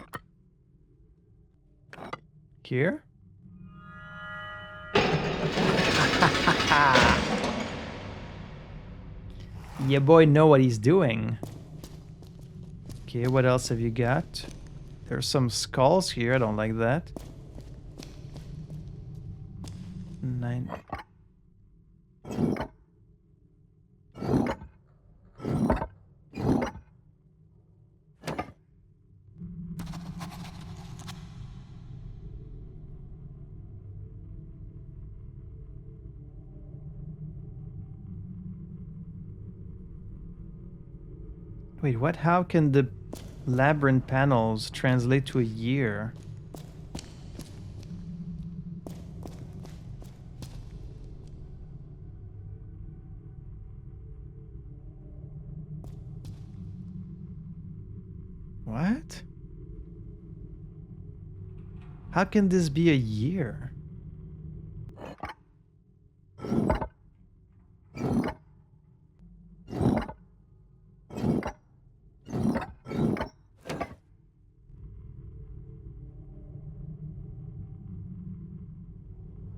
here. Yeah, boy, know what he's doing. Okay, what else have you got? There's some skulls here. I don't like that. 9. Wait, what? How can the labyrinth panels translate to a year? What? How can this be a year?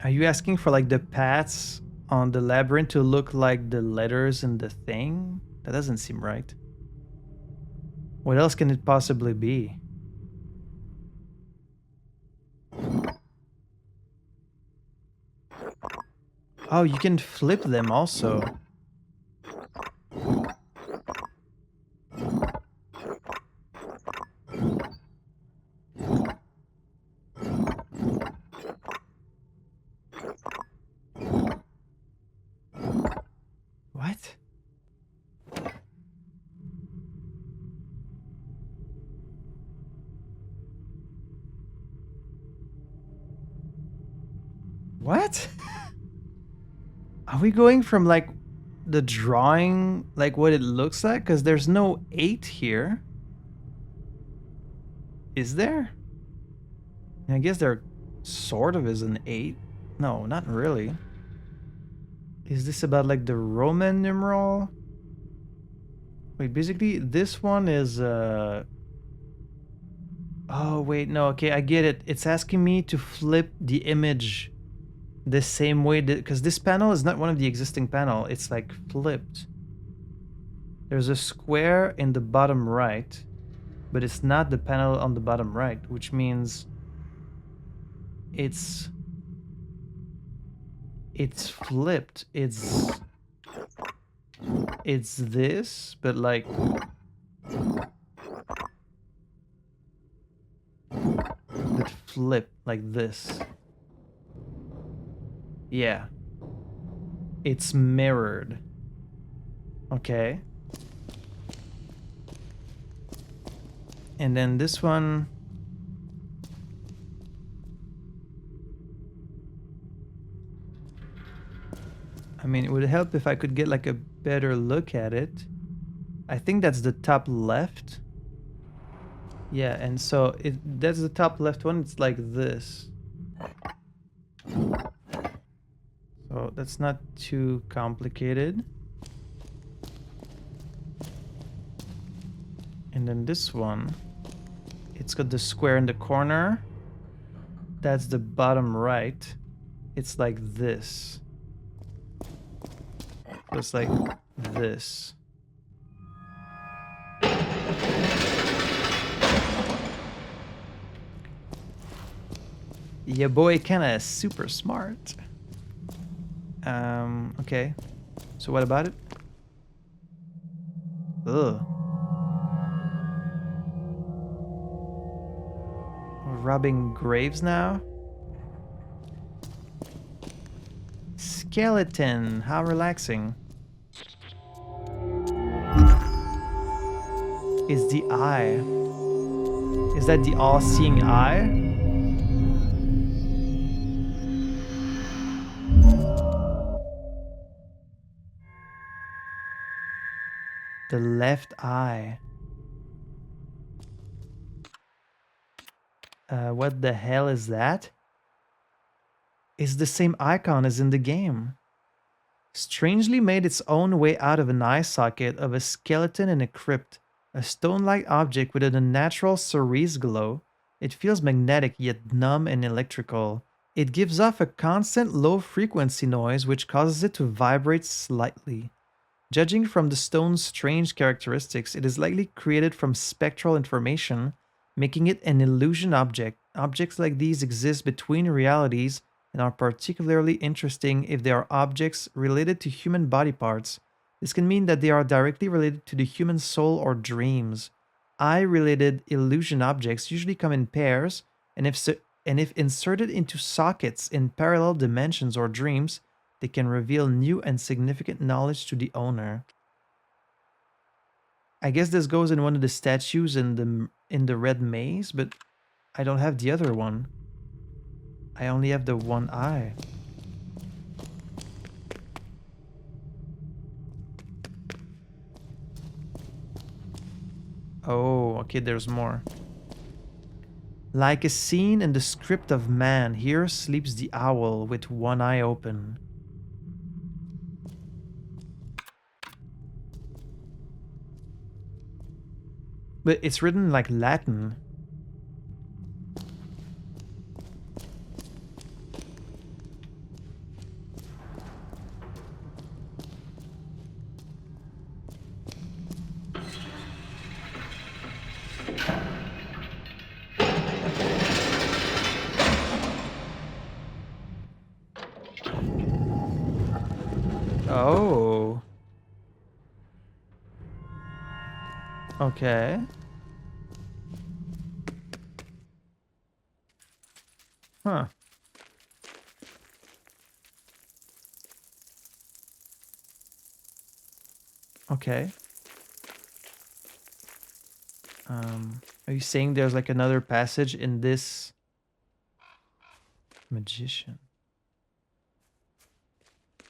Are you asking for like the paths on the labyrinth to look like the letters in the thing? That doesn't seem right. What else can it possibly be? Oh, you can flip them also. What? What? Are we going from like the drawing, like what it looks like? Because there's no 8 here. Is there? I guess there sort of is an 8. No, not really. Is this about like the Roman numeral? Wait, basically this one is oh wait, no, okay, I get it. It's asking me to flip the image the same way that, because this panel is not one of the existing panel, it's like flipped. There's a square in the bottom right, but it's not the panel on the bottom right, which means it's flipped. It's this, but like but flip like this. Yeah. It's mirrored. Okay. And then this one. I mean, it would help if I could get like a better look at it. I think that's the top left. Yeah, and so that's the top left one. It's like this. So that's not too complicated. And then this one, it's got the square in the corner. That's the bottom right. It's like this. So it's like this. Yeah, boy, kinda super smart. Okay. So what about it? Ugh. We're robbing graves now? Skeleton, how relaxing. Is the eye. Is that the all-seeing eye? The left eye. What the hell is that? It's the same icon as in the game. Strangely made its own way out of an eye socket of a skeleton in a crypt. A stone-like object with an unnatural cerise glow. It feels magnetic yet numb and electrical. It gives off a constant low-frequency noise which causes it to vibrate slightly. Judging from the stone's strange characteristics, it is likely created from spectral information, making it an illusion object. Objects like these exist between realities and are particularly interesting if they are objects related to human body parts. This can mean that they are directly related to the human soul or dreams. Eye-related illusion objects usually come in pairs, and if inserted into sockets in parallel dimensions or dreams, they can reveal new and significant knowledge to the owner. I guess this goes in one of the statues in the red maze, but I don't have the other one. I only have the one eye. Oh, okay, there's more. Like a scene in the script of man, here sleeps the owl with one eye open. But it's written like Latin. Oh. Okay. Huh. Okay. Are you saying there's like another passage in this magician?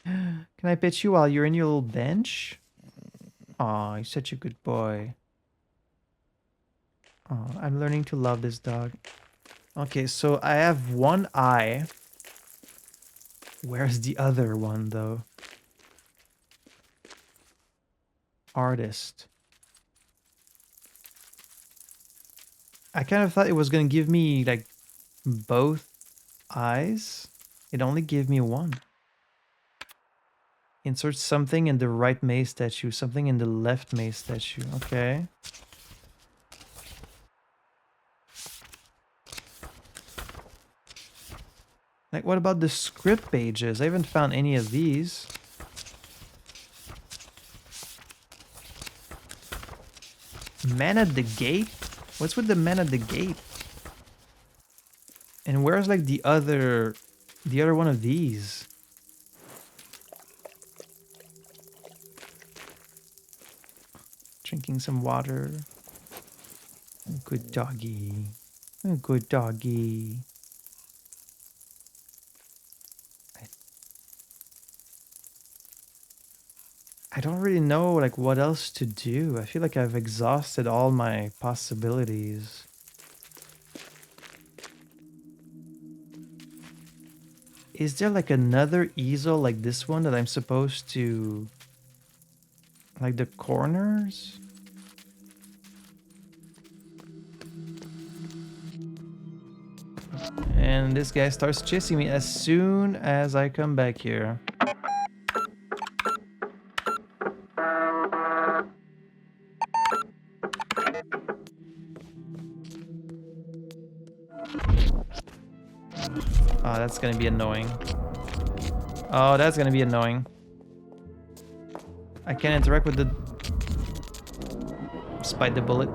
Can I pet you while you're in your little bench? Aw, you're such a good boy. Oh, I'm learning to love this dog. Okay, so I have one eye. Where's the other one, though? Artist. I kind of thought it was going to give me, like, both eyes. It only gave me one. Insert something in the right maze statue, something in the left maze statue. Okay. Like, what about the script pages? I haven't found any of these. Man at the gate? What's with the man at the gate? And where's like the other one of these? Drinking some water. Good doggy. Good doggy. I don't really know like what else to do. I feel like I've exhausted all my possibilities. Is there like another easel like this one that I'm supposed to... like the corners? And this guy starts chasing me as soon as I come back here. Oh, that's gonna be annoying. Oh, that's gonna be annoying. I can't interact with the... Spite the bullet.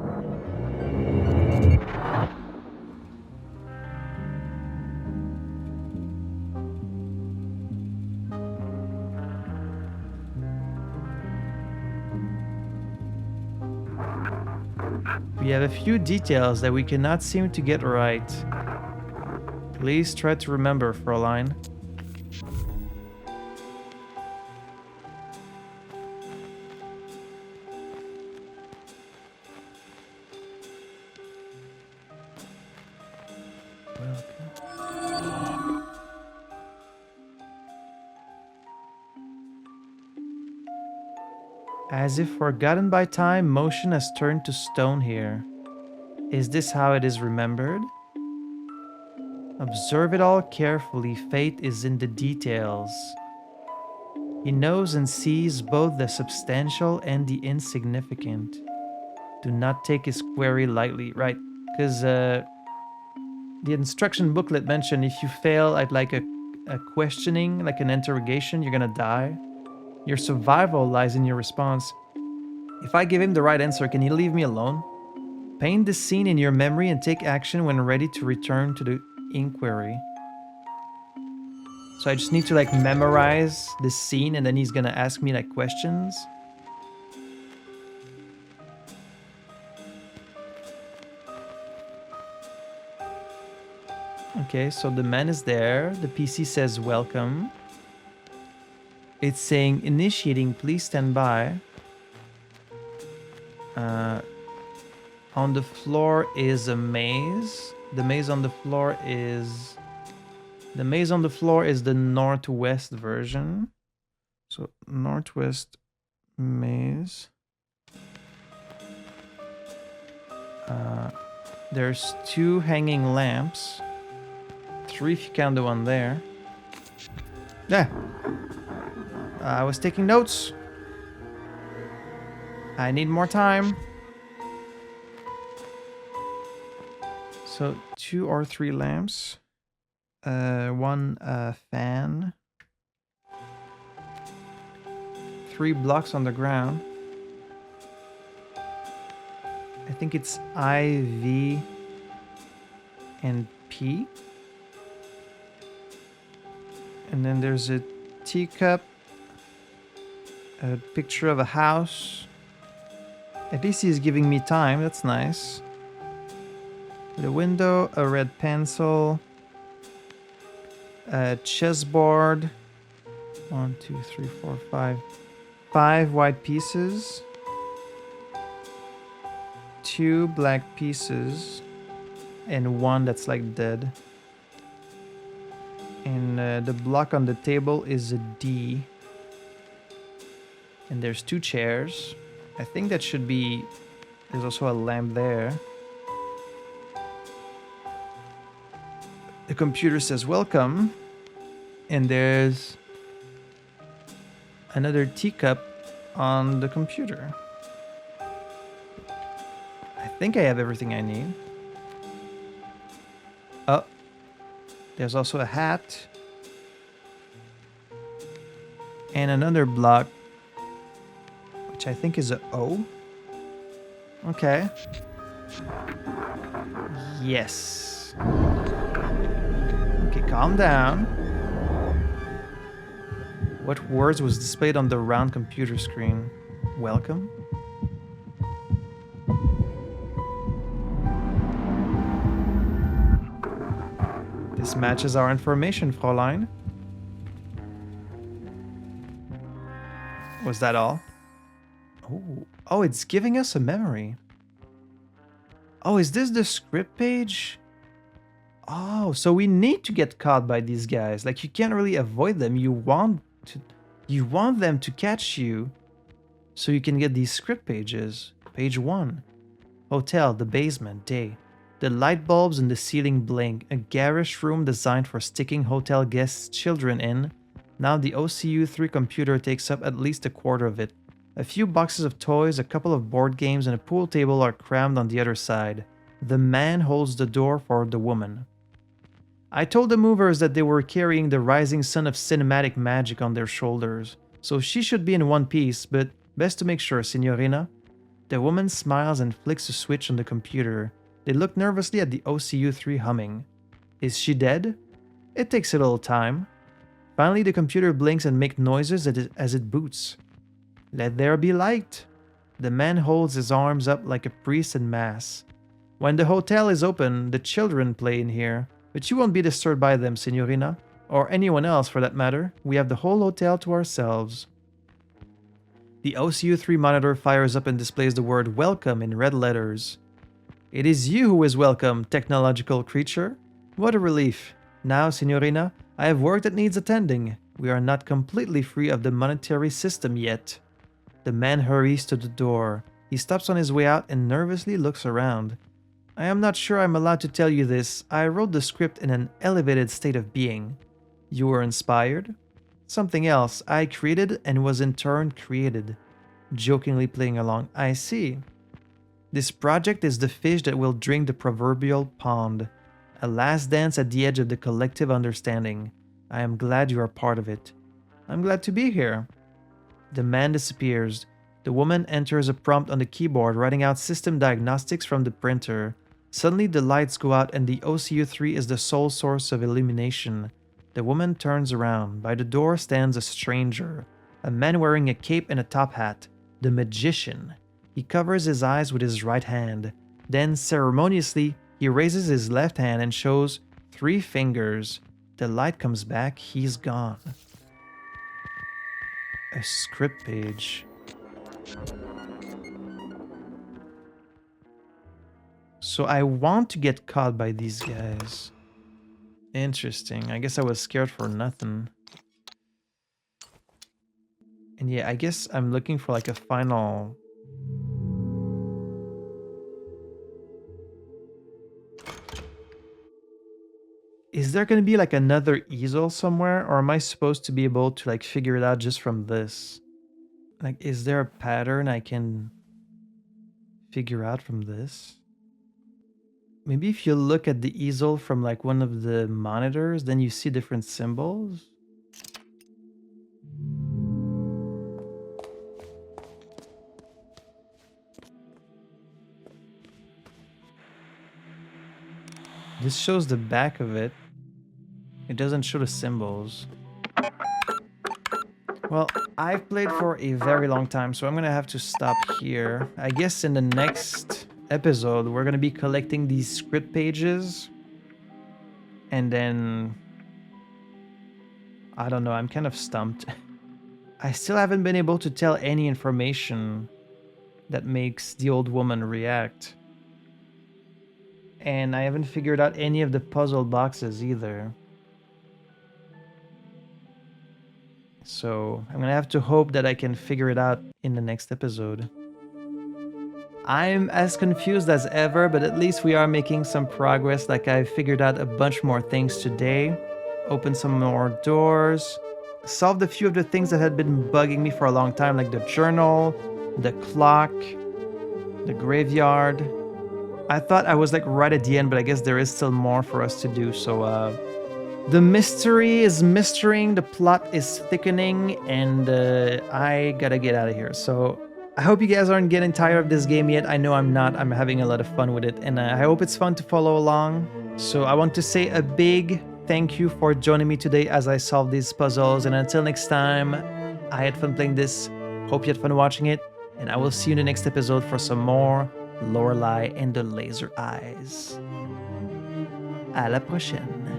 We have a few details that we cannot seem to get right. Please try to remember, Fräulein. As if forgotten by time, motion has turned to stone here. Is this how it is remembered? Observe it all carefully, fate is in the details. He knows and sees both the substantial and the insignificant. Do not take his query lightly, right? Because the instruction booklet mentioned if you fail at like a questioning, like an interrogation, you're gonna die. Your survival lies in your response. If I give him the right answer, can he leave me alone? Paint the scene in your memory and take action when ready to return to the inquiry. So I just need to like memorize this scene and then he's gonna ask me like questions. Okay, so the man is there. The PC says welcome. It's saying initiating, please stand by. On the floor is a maze. The maze on the floor is... The maze on the floor is the northwest version. So northwest maze. There's 2 hanging lamps. 3 if you count the one there. Yeah. I was taking notes. I need more time. So 2 or 3 lamps. 1 fan. 3 blocks on the ground. I think it's I, V, and P. And then there's a teacup. A picture of a house. At least he's giving me time, that's nice. The window, a red pencil. A chessboard. 1, 2, 3, 4, 5. 5 white pieces. 2 black pieces. And 1 that's like dead. And the block on the table is a D. And there's 2 chairs. I think that should be... There's also a lamp there. The computer says welcome. And there's another teacup on the computer. I think I have everything I need. Oh. There's also a hat. And another block. Which I think is a O. Okay. Yes. Okay, calm down. What words was displayed on the round computer screen? Welcome? This matches our information, Fräulein. Was that all? Oh, it's giving us a memory. Oh, is this the script page? Oh, so we need to get caught by these guys. Like, you can't really avoid them. You want them to catch you so you can get these script pages. Page 1. Hotel, the basement, day. The light bulbs in the ceiling blink. A garish room designed for sticking hotel guests' children in. Now the OCU3 computer takes up at least a quarter of it. A few boxes of toys, a couple of board games, and a pool table are crammed on the other side. The man holds the door for the woman. I told the movers that they were carrying the rising sun of cinematic magic on their shoulders, so she should be in one piece, but best to make sure, Signorina. The woman smiles and flicks a switch on the computer. They look nervously at the OCU3 humming. Is she dead? It takes a little time. Finally, the computer blinks and makes noises as it boots. Let there be light. The man holds his arms up like a priest in mass. When the hotel is open, the children play in here, but you won't be disturbed by them, Signorina. Or anyone else for that matter. We have the whole hotel to ourselves. The OCU3 monitor fires up and displays the word welcome in red letters. It is you who is welcome, technological creature. What a relief. Now, Signorina, I have work that needs attending. We are not completely free of the monetary system yet. The man hurries to the door. He stops on his way out and nervously looks around. I am not sure I'm allowed to tell you this. I wrote the script in an elevated state of being. You were inspired? Something else I created and was in turn created. Jokingly playing along. I see. This project is the fish that will drink the proverbial pond. A last dance at the edge of the collective understanding. I am glad you are part of it. I'm glad to be here. The man disappears. The woman enters a prompt on the keyboard, writing out system diagnostics from the printer. Suddenly the lights go out and the OCU3 is the sole source of illumination. The woman turns around. By the door stands a stranger. A man wearing a cape and a top hat. The magician. He covers his eyes with his right hand. Then, ceremoniously, he raises his left hand and shows 3 fingers. The light comes back. He's gone. A script page. So I want to get caught by these guys. Interesting. I guess I was scared for nothing. And yeah, I guess I'm looking for like a final... Is there going to be like another easel somewhere? Or am I supposed to be able to like figure it out just from this? Like, is there a pattern I can figure out from this? Maybe if you look at the easel from like one of the monitors, then you see different symbols. This shows the back of it. It doesn't show the symbols. Well, I've played for a very long time, so I'm gonna have to stop here. I guess in the next episode, we're gonna be collecting these script pages. And then... I don't know, I'm kind of stumped. I still haven't been able to tell any information that makes the old woman react. And I haven't figured out any of the puzzle boxes either. So I'm gonna have to hope that I can figure it out in the next episode. I'm as confused as ever, but at least we are making some progress. Like, I figured out a bunch more things today. Opened some more doors. Solved a few of the things that had been bugging me for a long time, like the journal, the clock, the graveyard. I thought I was like right at the end, but I guess there is still more for us to do. So the mystery is mystering, the plot is thickening, and I gotta get out of here. So I hope you guys aren't getting tired of this game yet. I know I'm not. I'm having a lot of fun with it, and I hope it's fun to follow along. So I want to say a big thank you for joining me today as I solve these puzzles, and until next time, I had fun playing this. Hope you had fun watching it, and I will see you in the next episode for some more Lorelei and the Laser Eyes. À la prochaine.